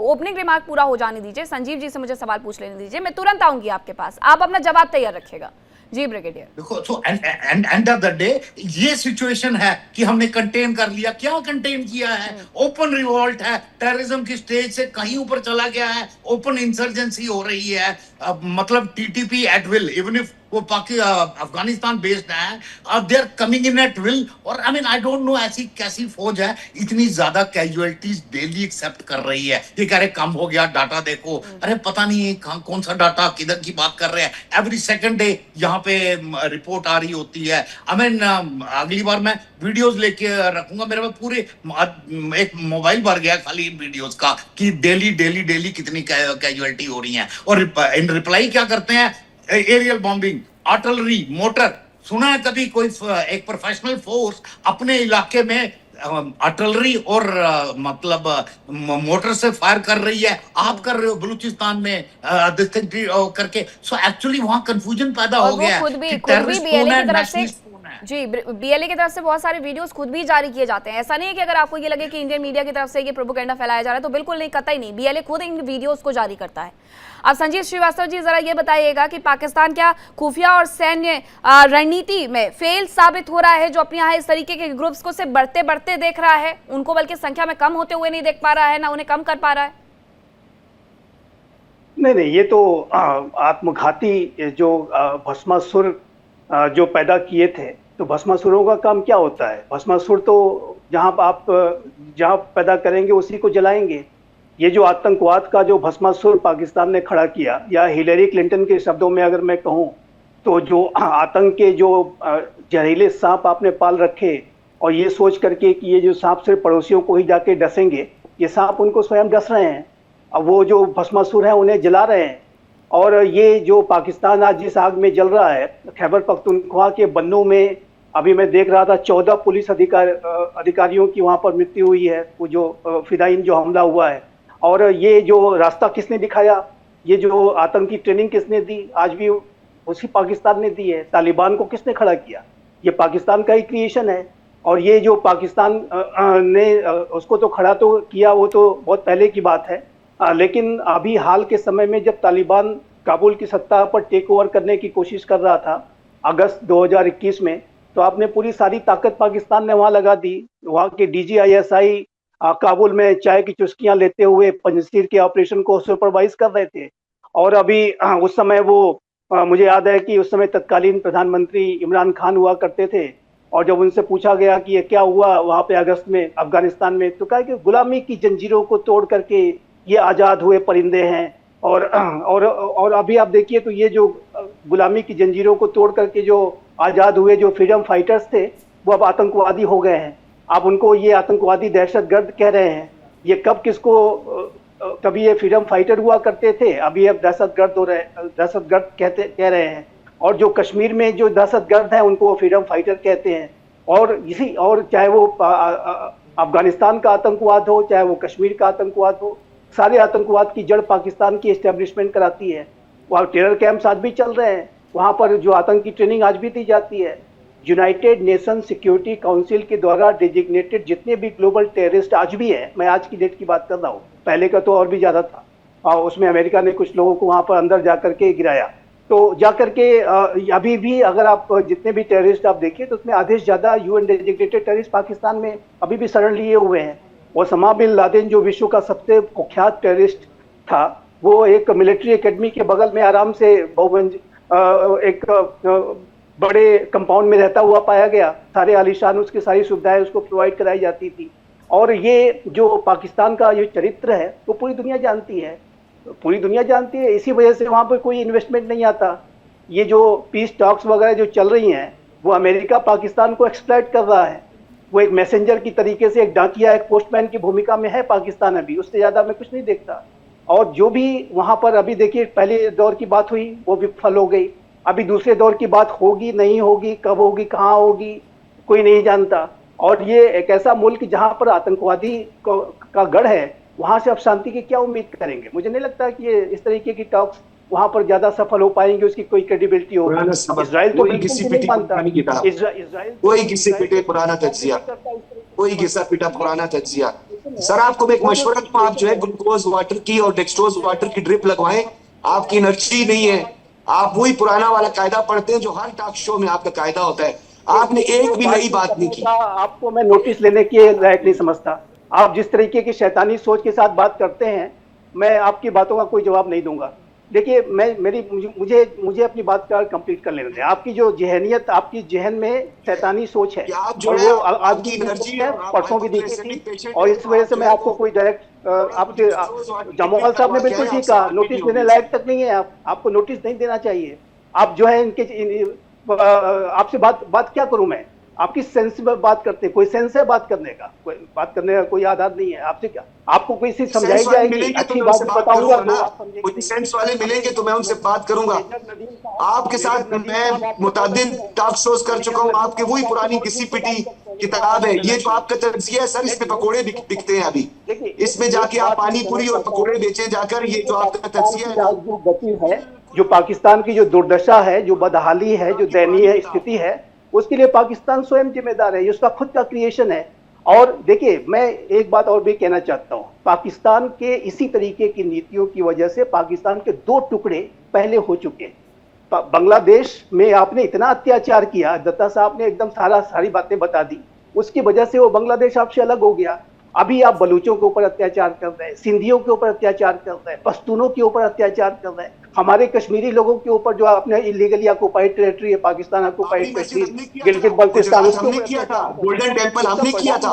[SPEAKER 1] ओपनिंग रिमार्क पूरा हो जाने दीजिए। संजीव जी से मुझे सवाल पूछ लेने दीजिए, मैं तुरंत आऊंगी आपके पास। आप अपना जवाब तैयार रखिएगा। जी ब्रिगेडियर।
[SPEAKER 5] देखो, so end of the day ये सिचुएशन है कि हमने कंटेन कर लिया। क्या कंटेन किया है? ओपन रिवॉल्ट है, टेररिज्म की स्टेज से कहीं ऊपर चला गया है, ओपन इंसर्जेंसी हो रही है। मतलब TTP at will, even if वो अफगानिस्तान बेस्ड है, they are coming in at will. और I mean I don't know ऐसी कैसी फौज है इतनी ज्यादा कैजुअलिटीज डेली एक्सेप्ट कर रही है। ये कह रहे कम हो गया, डाटा देखो। अरे पता नहीं कौन सा डाटा, किधर की बात कर रहे हैं। एवरी सेकंड डे यहाँ पे रिपोर्ट आ रही होती है। आई मीन अगली बार मैं वीडियोस लेके रखूंगा, मेरे पास पूरे एक मोबाइल भर गया खाली इन वीडियोस का कि डेली कितनी कैजुअलिटी हो रही है। और इन रिप्लाई क्या करते हैं? Aerial bombing, artillery, mortar. सुना है कभी कोई एक प्रोफेशनल फोर्स अपने इलाके में आर्टिलरी और मतलब मोटर से फायर कर रही है? आप कर रहे हो बलूचिस्तान में करके। सो एक्चुअली वहां कंफ्यूजन पैदा हो गया
[SPEAKER 1] खुद भी बीएलए की तरफ से, जी बीएलए की तरफ से बहुत सारे वीडियोस खुद भी जारी किए जाते हैं। ऐसा नहीं है कि अगर आपको ये लगे कि इंडियन मीडिया की तरफ से ये प्रोपेगेंडा फैलाया जा रहा है, तो बिल्कुल नहीं, कतई नहीं। बीएलए खुद इन वीडियोस को जारी करता है। अब संजीव श्रीवास्तव जी जरा ये बताइएगा कि पाकिस्तान क्या खुफिया और सैन्य रणनीति में फेल साबित हो रहा है, जो अपने यहाँ इस तरीके के ग्रुप्स को से बढ़ते देख रहा है, उनको बल्कि संख्या में कम होते हुए नहीं देख पा रहा है, ना उन्हें कम कर पा रहा है?
[SPEAKER 6] नहीं, ये तो आत्मघाती जो भस्मासुर जो पैदा किए थे, तो भस्मासुरों का काम क्या होता है? भस्मासुर तो जहाँ पैदा करेंगे उसी को जलाएंगे। ये जो आतंकवाद का जो भस्मासुर पाकिस्तान ने खड़ा किया, या हिलरी क्लिंटन के शब्दों में अगर मैं कहूँ तो जो आतंक के जो जहरीले सांप आपने पाल रखे, और ये सोच करके कि ये जो सांप सिर्फ पड़ोसियों को ही जाके डसेंगे, ये सांप उनको स्वयं डस रहे हैं। अब वो जो भस्मासुर है उन्हें जला रहे हैं। और ये जो पाकिस्तान आज जिस आग में जल रहा है, खैबर पख्तूनख्वा के बन्नू में अभी मैं देख रहा था 14 पुलिस अधिकारियों की वहाँ पर मृत्यु हुई है, वो जो फिदाइन जो हमला हुआ है। और ये जो रास्ता किसने दिखाया, ये जो आतंकी ट्रेनिंग किसने दी, आज भी उसी पाकिस्तान ने दी है। तालिबान को किसने खड़ा किया? ये पाकिस्तान का ही क्रिएशन है। और ये जो पाकिस्तान ने उसको तो खड़ा तो किया, वो तो बहुत पहले की बात है, लेकिन अभी हाल के समय में जब तालिबान काबुल की सत्ता पर टेक ओवर करने की कोशिश कर रहा था अगस्त 2021 में, तो आपने पूरी सारी ताकत पाकिस्तान ने वहां लगा दी। वहां के DGISI काबुल में चाय की चुस्कियां लेते हुए पंजशीर के ऑपरेशन को सुपरवाइज कर रहे थे। और अभी उस समय वो मुझे याद है कि उस समय तत्कालीन प्रधानमंत्री इमरान खान हुआ करते थे, और जब उनसे पूछा गया कि ये क्या हुआ वहां पे अगस्त में अफगानिस्तान में, तो कहा कि गुलामी की जंजीरों को तोड़ करके ये आज़ाद हुए परिंदे हैं। और अभी आप देखिए तो ये जो गुलामी की जंजीरों को तोड़ करके जो आज़ाद हुए जो फ्रीडम फाइटर्स थे, वो अब आतंकवादी हो गए हैं। आप उनको ये आतंकवादी दहशतगर्द कह रहे हैं। ये कब किसको, कभी ये फ्रीडम फाइटर हुआ करते थे, अभी अब दहशतगर्द हो रहे, दहशतगर्द कह रहे हैं। और जो कश्मीर में जो दहशतगर्द हैं उनको वो फ्रीडम फाइटर कहते हैं। और चाहे वो अफगानिस्तान का आतंकवाद हो, चाहे वो कश्मीर का आतंकवाद हो, सारे आतंकवाद की जड़ पाकिस्तान की एस्टेब्लिशमेंट कराती है। वहाँ टेरर कैंप्स आज भी चल रहे हैं, वहाँ पर जो आतंकी ट्रेनिंग आज भी दी जाती है। यूनाइटेड नेशन सिक्योरिटी काउंसिल के द्वारा डेजिग्नेटेड जितने भी ग्लोबल टेररिस्ट आज भी है, मैं आज की डेट की बात कर रहा हूँ, पहले का तो और भी ज़्यादा था, और उसमें अमेरिका ने कुछ लोगों को वहाँ पर अंदर जा करके गिराया। तो जा करके अभी भी अगर आप जितने भी टेररिस्ट आप देखिए तो उसमें आधे से ज़्यादा UN डेजिग्नेटेड टेररिस्ट पाकिस्तान में अभी भी शरण लिए हुए हैं। ओसामा बिन लादेन जो विश्व का सबसे कुख्यात टेररिस्ट था, वो एक मिलिट्री एकेडमी के बगल में आराम से एक बड़े कंपाउंड में रहता हुआ पाया गया। सारे आलीशान उसकी सारी सुविधाएं उसको प्रोवाइड कराई जाती थी। और ये जो पाकिस्तान का ये चरित्र है वो पूरी दुनिया जानती है, पूरी दुनिया जानती है। इसी वजह से वहाँ पर कोई इन्वेस्टमेंट नहीं आता। ये जो पीस टॉक्स वगैरह जो चल रही हैं, वो अमेरिका पाकिस्तान को एक्सप्लॉइट कर रहा है। वो एक मैसेंजर की तरीके से, एक डाकिया, एक पोस्टमैन की भूमिका में है पाकिस्तान अभी, उससे ज़्यादा मैं कुछ नहीं देखता। और जो भी वहाँ पर अभी देखिए, पहले दौर की बात हुई वो विफल हो गई, अभी दूसरे दौर की बात होगी नहीं होगी, कब होगी, कहाँ होगी, कोई नहीं जानता। और ये एक ऐसा मुल्क जहाँ पर आतंकवादी का गढ़ है, वहाँ से आप शांति की क्या उम्मीद करेंगे? मुझे नहीं लगता कि ये इस तरीके की टॉक्स वहाँ पर ज्यादा सफल हो पाएंगे, उसकी कोई क्रेडिबिलिटी होगी। इजराइल तो
[SPEAKER 3] किसी पिटे कोई किसी पिटे पुराना तज्जिया, कोई घिसा पिटा पुराना तज्जिया। सर आपको मैं एक मशवरा दूं, आप जो है ग्लूकोज वाटर की और डेक्सट्रोज वाटर की ड्रिप लगवाएं। आपकी एनर्जी नहीं है, आप वही पुराना वाला कायदा पढ़ते हैं जो हर टॉक शो में आपका कायदा होता है। आपने एक भी नई बात नहीं की।
[SPEAKER 6] आपको मैं नोटिस लेने के लायक नहीं समझता। आप जिस तरीके की शैतानी सोच के साथ बात करते हैं, मैं आपकी बातों का कोई जवाब नहीं दूंगा। देखिए, मुझे अपनी बात का कंप्लीट कर लेने दें। आपकी जो जहनियत, आपकी जहन में शैतानी सोच है, और वो आज की एनर्जी है, परसों भी दिखी थी। और इस वजह से मैं आपको कोई डायरेक्ट आपके जमवाल साहब ने बिल्कुल ठीक कहा, नोटिस देने लायक तक नहीं है। आपको नोटिस नहीं देना चाहिए। आप जो है इनके आपसे बात क्या करूं मैं? आपकी सेंस में बात करते हैं, कोई सेंस है बात करने का? कोई बात करने का कोई आधार नहीं है। आपसे क्या, आपको कोई चीज समझाई जाएगी, अच्छी बात बताऊंगा तो आप समझेंगे।
[SPEAKER 3] कोई सेंस वाले मिलेंगे तो मैं उनसे बात करूंगा। आपके साथ मैं मुतादिद टॉक शोज कर चुका हूं। आपके वही पुरानी घिसी पिटी किताब है ये जो आपका तज्जिया है। सर इसमें पकोड़े बिकते हैं अभी, इसमें जाके आप पानी पूरी और पकोड़े बेचें जाकर। ये जो आपका तज्जिया है,
[SPEAKER 6] जो गति है, जो पाकिस्तान की जो दुर्दशा है, जो बदहाली है, जो दयनीय स्थिति है, उसके लिए पाकिस्तान स्वयं जिम्मेदार है। ये उसका खुद का क्रिएशन है। और देखिए, मैं एक बात और भी कहना चाहता हूँ, पाकिस्तान के इसी तरीके की नीतियों की वजह से पाकिस्तान के 2 टुकड़े पहले हो चुके हैं। बांग्लादेश में आपने इतना अत्याचार किया, दत्ता साहब ने एकदम सारी बातें बता दी, उसकी वजह से वो बांग्लादेश आपसे अलग हो गया। अभी आप बलूचों के ऊपर अत्याचार कर रहे हैं, सिंधियों के ऊपर अत्याचार कर रहे हैं, पश्तूनों के ऊपर अत्याचार कर रहे हैं, हमारे कश्मीरी लोगों के ऊपर जो आपने इलीगली ऑक्युपाइड टेरिटरी है, पाकिस्तान ऑक्युपाइड कश्मीर, गिलगित बल्तिस्तान, उसके
[SPEAKER 3] किया था। गोल्डन टेंपल हमने किया था।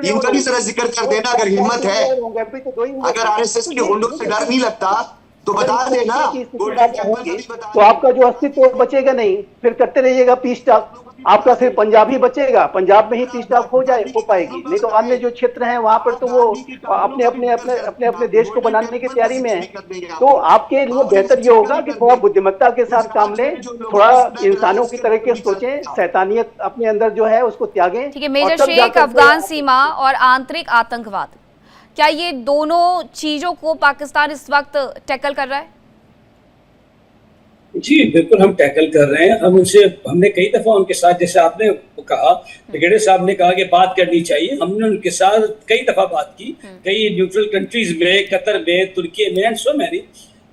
[SPEAKER 3] इनका भी जरा जिक्र कर देना अगर हिम्मत है। अगर आरएसएस के होंडों से डर नहीं लगता तो बता देना।
[SPEAKER 6] तो आपका जो अस्तित्व बचेगा नहीं, फिर करते रहिएगा पीस टॉक। आपका सिर्फ पंजाब ही बचेगा, पंजाब में ही पीस टॉक हो पाएगी। नहीं तो अन्य जो क्षेत्र हैं वहां पर तो वो अपने देश को बनाने की तैयारी में है। तो आपके लिए बेहतर ये होगा कि थोड़ा बुद्धिमत्ता के साथ काम लें, थोड़ा इंसानों की तरह के सोचें, शैतानियत अपने अंदर जो है उसको त्यागें।
[SPEAKER 1] ठीक है मेजर शेख, अफगान सीमा और आंतरिक आतंकवाद, क्या ये दोनों चीजों को पाकिस्तान इस वक्त टैकल कर रहा है?
[SPEAKER 2] जी बिल्कुल, हम टैकल कर रहे हैं। हमने कई दफा उनके साथ, जैसे आपने कहा, ब्रिगेडियर साहब ने कहा कि बात करनी चाहिए, हमने उनके साथ कई दफा बात की, कई न्यूट्रल कंट्रीज में, कतर में, तुर्की में एंड सो मैनी।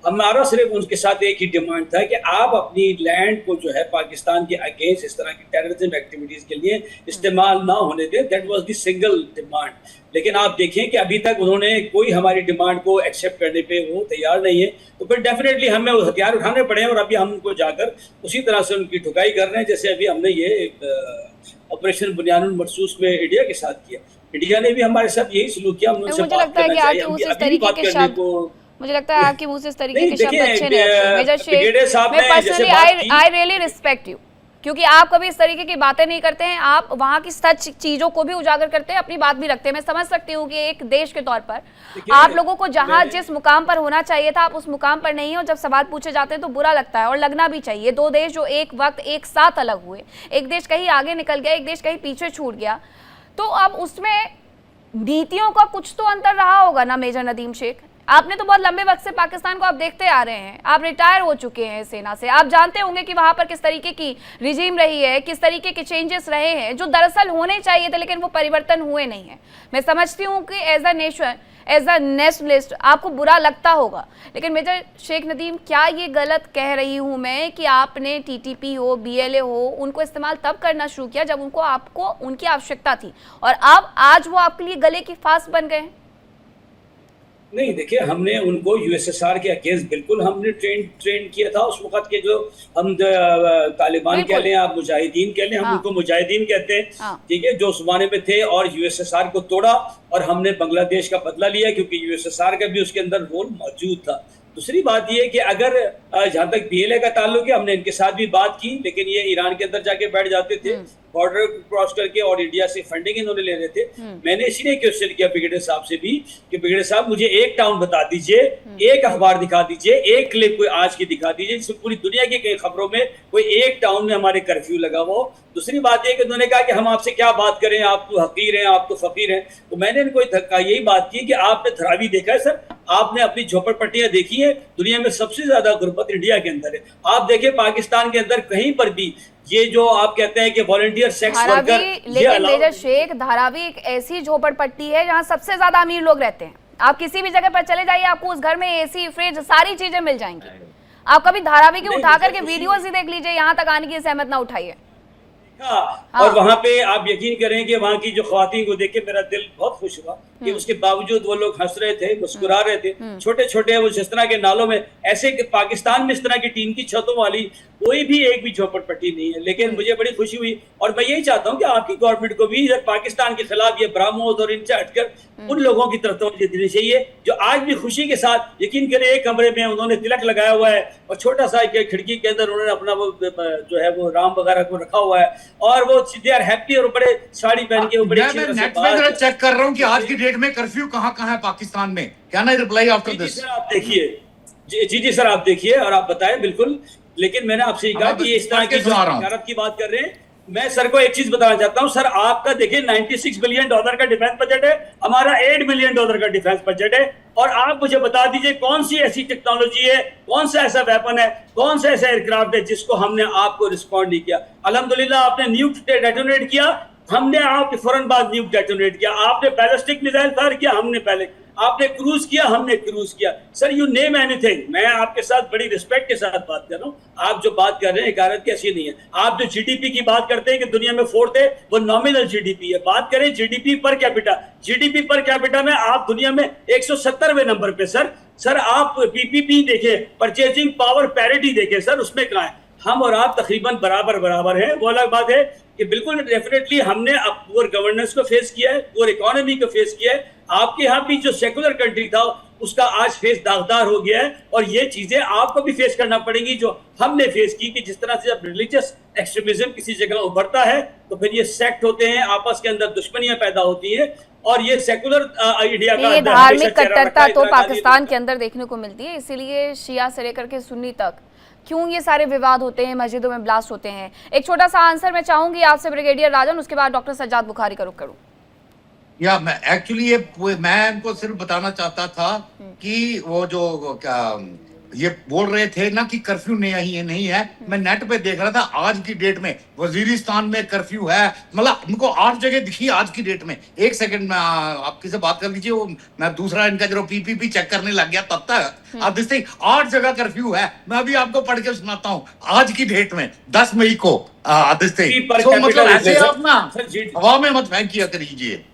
[SPEAKER 2] हमारा सिर्फ उनके साथ एक ही डिमांड था कि आप अपनी लैंड को जो है पाकिस्तान के अगेंस्ट इस तरह की टेररिज्म एक्टिविटीज के लिए इस्तेमाल ना होने दें। That was the single demand. लेकिन आप देखें कि अभी तक उन्होंने कोई हमारी डिमांड को एक्सेप्ट करने पे वो तैयार नहीं है, तो फिर डेफिनेटली हमें हथियार उठाने पड़े हैं और अभी हम उनको जाकर उसी तरह से उनकी ठुकाई कर रहे हैं जैसे अभी हमने ये ऑपरेशन बुनियानुल मरसूस में इंडिया के साथ किया। इंडिया ने भी हमारे साथ यही सलूक किया।
[SPEAKER 1] मुझे लगता है कि आपके मुंह से इस तरीके के शब्द मुझे लगता है आपके मुंह से इस तरीके के शब्द अच्छे नहीं लगते। मेजर शेख, मैं personally I really respect you, क्योंकि आप कभी इस तरीके की बातें नहीं करते हैं, आप वहाँ की सच चीजों को भी उजागर करते हैं, अपनी बात भी रखते हैं। मैं समझ सकती हूँ कि एक देश के तौर पर आप लोगों को जहाँ जिस मुकाम पर होना चाहिए था आप उस मुकाम पर नहीं हो। जब सवाल पूछे जाते हैं तो बुरा लगता है और लगना भी चाहिए। दो देश जो एक वक्त एक साथ अलग हुए, एक देश कहीं आगे निकल गया, एक देश कहीं पीछे छूट गया, तो अब उसमें नीतियों का कुछ तो अंतर रहा होगा ना मेजर नदीम शेख। आपने तो बहुत लंबे वक्त से पाकिस्तान को आप देखते आ रहे हैं, आप रिटायर हो चुके हैं सेना से, आप जानते होंगे कि वहां पर किस तरीके की रिजीम रही है, किस तरीके के चेंजेस रहे हैं जो दरअसल होने चाहिए थे लेकिन वो परिवर्तन हुए नहीं है। मैं समझती हूँ कि as a nation, as a nationalist आपको बुरा लगता होगा, लेकिन मेजर शेख नदीम, क्या ये गलत कह रही हूँ मैं कि आपने टीटीपी हो, बीएलए हो, उनको इस्तेमाल तब करना शुरू किया जब उनको आपको उनकी आवश्यकता थी और अब आज वो आपके लिए गले की फांस बन गए?
[SPEAKER 2] नहीं, देखिए, हमने उनको यूएसएसआर के अगेंस्ट बिल्कुल हमने ट्रेन किया था। उस वक्त के जो हम तालिबान कह लें, आप मुजाहिदीन कह लें, हम उनको मुजाहिदीन कहते हैं, ठीक है, जो उस जमाने में थे और यूएसएसआर को तोड़ा और हमने बांग्लादेश का बदला लिया क्योंकि यूएसएसआर का भी उसके अंदर रोल मौजूद था। दूसरी बात ये कि अगर जहाँ तक बीएलए का ताल्लुक है, हमने इनके साथ भी बात की, लेकिन ये ईरान के अंदर जाके बैठ जाते थे, बॉर्डर क्रॉस करके, और इंडिया से फंडिंग इन्होंने ले रहे थे। मैंने इसीलिए क्वेश्चन किया ब्रिगेडियर साहब से भी कि ब्रिगेडियर साहब मुझे एक टाउन बता दीजिए, एक अखबार दिखा दीजिए, एक क्लिप कोई आज की दिखा दीजिए जिसमें पूरी दुनिया की कई खबरों में कोई एक टाउन में हमारे कर्फ्यू लगा हुआ हो। दूसरी बात यह कि उन्होंने कहा कि हम आपसे क्या बात करें, आप तो हकीर हैं, आप तो फकीर हैं। तो मैंने इनको यही बात की कि आपने धरावी देखा है सर, आपने अपनी झोपड़पट्टियां देखी है, दुनिया में सबसे ज्यादा गुर्बत इंडिया के अंदर है। आप देखिए पाकिस्तान के अंदर कहीं पर भी ये जो आप कहते हैं कि वॉलंटियर सेक्स वर्कर,
[SPEAKER 1] लेकिन मेजर शेख, धारावी एक ऐसी झोपड़पट्टी है जहां सबसे ज्यादा अमीर लोग रहते हैं। आप किसी भी जगह पर चले जाइए, आपको उस घर में एसी, फ्रिज, सारी चीजें मिल जाएंगी। आप कभी धारावी के उठा करके वीडियोस ही देख लीजिए, यहाँ तक आने की सहमत ना उठाइए।
[SPEAKER 2] और वहां पे आप यकीन करें कि वहां की जो ख्वातीन को देख के मेरा दिल बहुत खुश हुआ कि उसके बावजूद वो लोग हंस रहे थे, मुस्कुरा रहे थे। छोटे छोटे वो जिस तरह के नालों में, ऐसे कि पाकिस्तान में इस तरह की टीन की छतों वाली कोई भी एक भी झोपड़पट्टी नहीं है। लेकिन मुझे बड़ी खुशी हुई और मैं यही चाहता हूँ कि आपकी गवर्नमेंट को भी पाकिस्तान के खिलाफ ये ब्राह्मोस और इनसे हटकर उन लोगों की तरफ तवज्जो देनी चाहिए जो आज भी खुशी के साथ, यकीन करें, एक कमरे में उन्होंने तिलक लगाया हुआ है और छोटा सा खिड़की के अंदर उन्होंने अपना वो जो है वो राम वगैरह को रखा हुआ है और वो दे आर हैप्पी और बड़े साड़ी पहन के वो बड़े
[SPEAKER 5] नेट में जरा चेक कर रहा हूँ कि आज की डेट में कर्फ्यू कहाँ है पाकिस्तान में। क्या ना रिप्लाई आफ्टर दिस?
[SPEAKER 2] आप देखिए, जी सर, आप देखिए और आप बताएं बिल्कुल। लेकिन मैंने आपसे ये कहा कि ये इस तरह की भारत की बात कर रहे हैं। मैं सर को एक चीज बताना चाहता हूं सर, आपका देखिए $96 बिलियन का डिफेंस बजट है, हमारा $8 बिलियन का डिफेंस बजट है। और आप मुझे बता दीजिए कौन सी ऐसी टेक्नोलॉजी है, कौन सा ऐसा वेपन है, कौन सा ऐसा एयरक्राफ्ट है जिसको हमने आपको रिस्पॉन्ड नहीं किया। अल्हम्दुलिल्लाह आपने न्यूक डेटोनेट किया, हमने आपके फौरन बाद न्यूक डेटोनेट किया। आपने बैलिस्टिक मिसाइल फायर किया, हमने पहले। आपने क्रूज किया, हमने क्रूज किया। Sir you name anything. मैं आपके साथ बड़ी रिस्पेक्ट के साथ बात कर रहा हूँ। आप जो बात कर रहे हैं हकीकत की ऐसी नहीं है। आप जो जीडीपी की बात करते हैं कि दुनिया में 4th है, वो नॉमिनल जीडीपी है। बात करें GDP per capita, GDP per capita में आप दुनिया में 170वें नंबर पे सर आप पीपीपी देखें, परचेजिंग पावर पैरिटी देखें सर, उसमें कहाँ है? हम और आप तकरीबन बराबर हैं। वो अलग बात है कि बिल्कुल डेफिनेटली हमने अब पुअर गवर्नेंस को फेस किया है, पुअर इकोनॉमी को फेस किया है। आपके यहाँ भी जो सेकुलर कंट्री था उसका आज फेस दागदार हो गया है और ये चीजें आपको भी फेस करना पड़ेगी जो हमने फेस की। कि जिस तरह से जब रिलीजियस एक्सट्रीमिज्म किसी जगह उभरता है तो फिर ये सेक्ट होते हैं, आपस के अंदर दुश्मनियां पैदा होती है और ये सेकुलर आइडिया का
[SPEAKER 1] धार्मिक कट्टरता तो पाकिस्तान के अंदर देखने को मिलती है। इसीलिए शिया से लेकर के सुन्नी तक क्यों ये सारे विवाद होते हैं, मस्जिदों में ब्लास्ट होते हैं। एक छोटा सा आंसर मैं चाहूंगी आपसे ब्रिगेडियर राजन, उसके बाद डॉक्टर सज्जाद बुखारी का रुख करूं।
[SPEAKER 5] या मैं एक्चुअली मैं इनको सिर्फ बताना चाहता था कि वो जो क्या ये बोल रहे थे ना कि कर्फ्यू नहीं है। मैं नेट पे देख रहा था आज की डेट में वजीरिस्तान में कर्फ्यू है, मतलब हमको 8 जगह दिखी आज की डेट में। एक सेकंड में आपकी से बात कर लीजिए, वो मैं दूसरा इनका जो पीपीपी चेक करने लग गया तब तक आप दिखते 8 जगह कर्फ्यू है। मैं अभी आपको पढ़ के सुनाता हूँ आज की डेट में 10 मई को मतलब ऐसे आप ना हवा में मत फेंकिया करिए।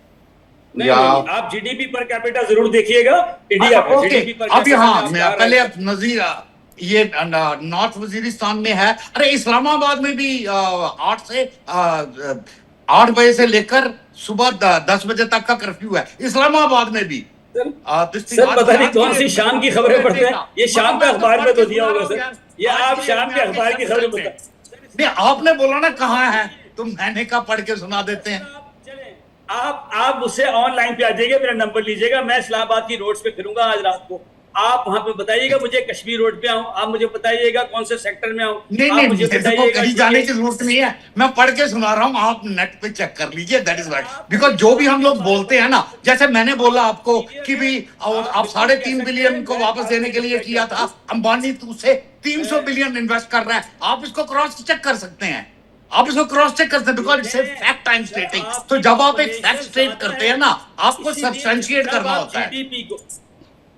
[SPEAKER 2] नहीं, आप जीडीपी पर कैपिटा जरूर देखिएगा इंडिया में।
[SPEAKER 5] ओके, अभी हाँ मैं पहले अब नजीर ये नॉर्थ वजीरिस्तान में है। अरे इस्लामाबाद में भी 8 बजे से लेकर सुबह 10 बजे तक का कर्फ्यू है इस्लामाबाद में भी।
[SPEAKER 2] सर पता नहीं कौन सी शाम की खबरें पढ़ते हैं, ये शाम के अखबार में तो दिया होगा सर, ये आप शाम के अखबार की खबरें बताते।
[SPEAKER 5] आपने बोला ना कहाँ है, तुम मैंने का पढ़ के सुना देते हैं।
[SPEAKER 2] आप मुझसे ऑनलाइन पे आ जाइएगा, मेरा नंबर लीजिएगा, मैं इस्लामाबाद की रोड्स पे फिरूंगा आज रात को। आप वहां पे बताइएगा मुझे कश्मीर रोड पे आऊं, आप मुझे बताइएगा कौन से सेक्टर में आऊं।
[SPEAKER 5] नहीं मुझे बताइएगा, कहीं जाने की जरूरत नहीं है, मैं पढ़ के सुना रहा हूँ, आप नेट पे चेक कर लीजिए। दैट इज राइट, बिकॉज जो भी हम लोग बोलते हैं ना, जैसे मैंने बोला आपको कि भी आप 3.5 बिलियन को वापस देने के लिए किया था, अंबानी उससे 300 बिलियन इन्वेस्ट कर रहा है। आप इसको क्रॉस चेक कर सकते हैं, आप इसको क्रॉस चेक करते हैं, बिकॉज इट्स फैक्ट टाइम स्टेटिंग। तो जब आप एक फैक्ट स्टेट करते हैं ना, आपको सब्सटेंशिएट करना होता है।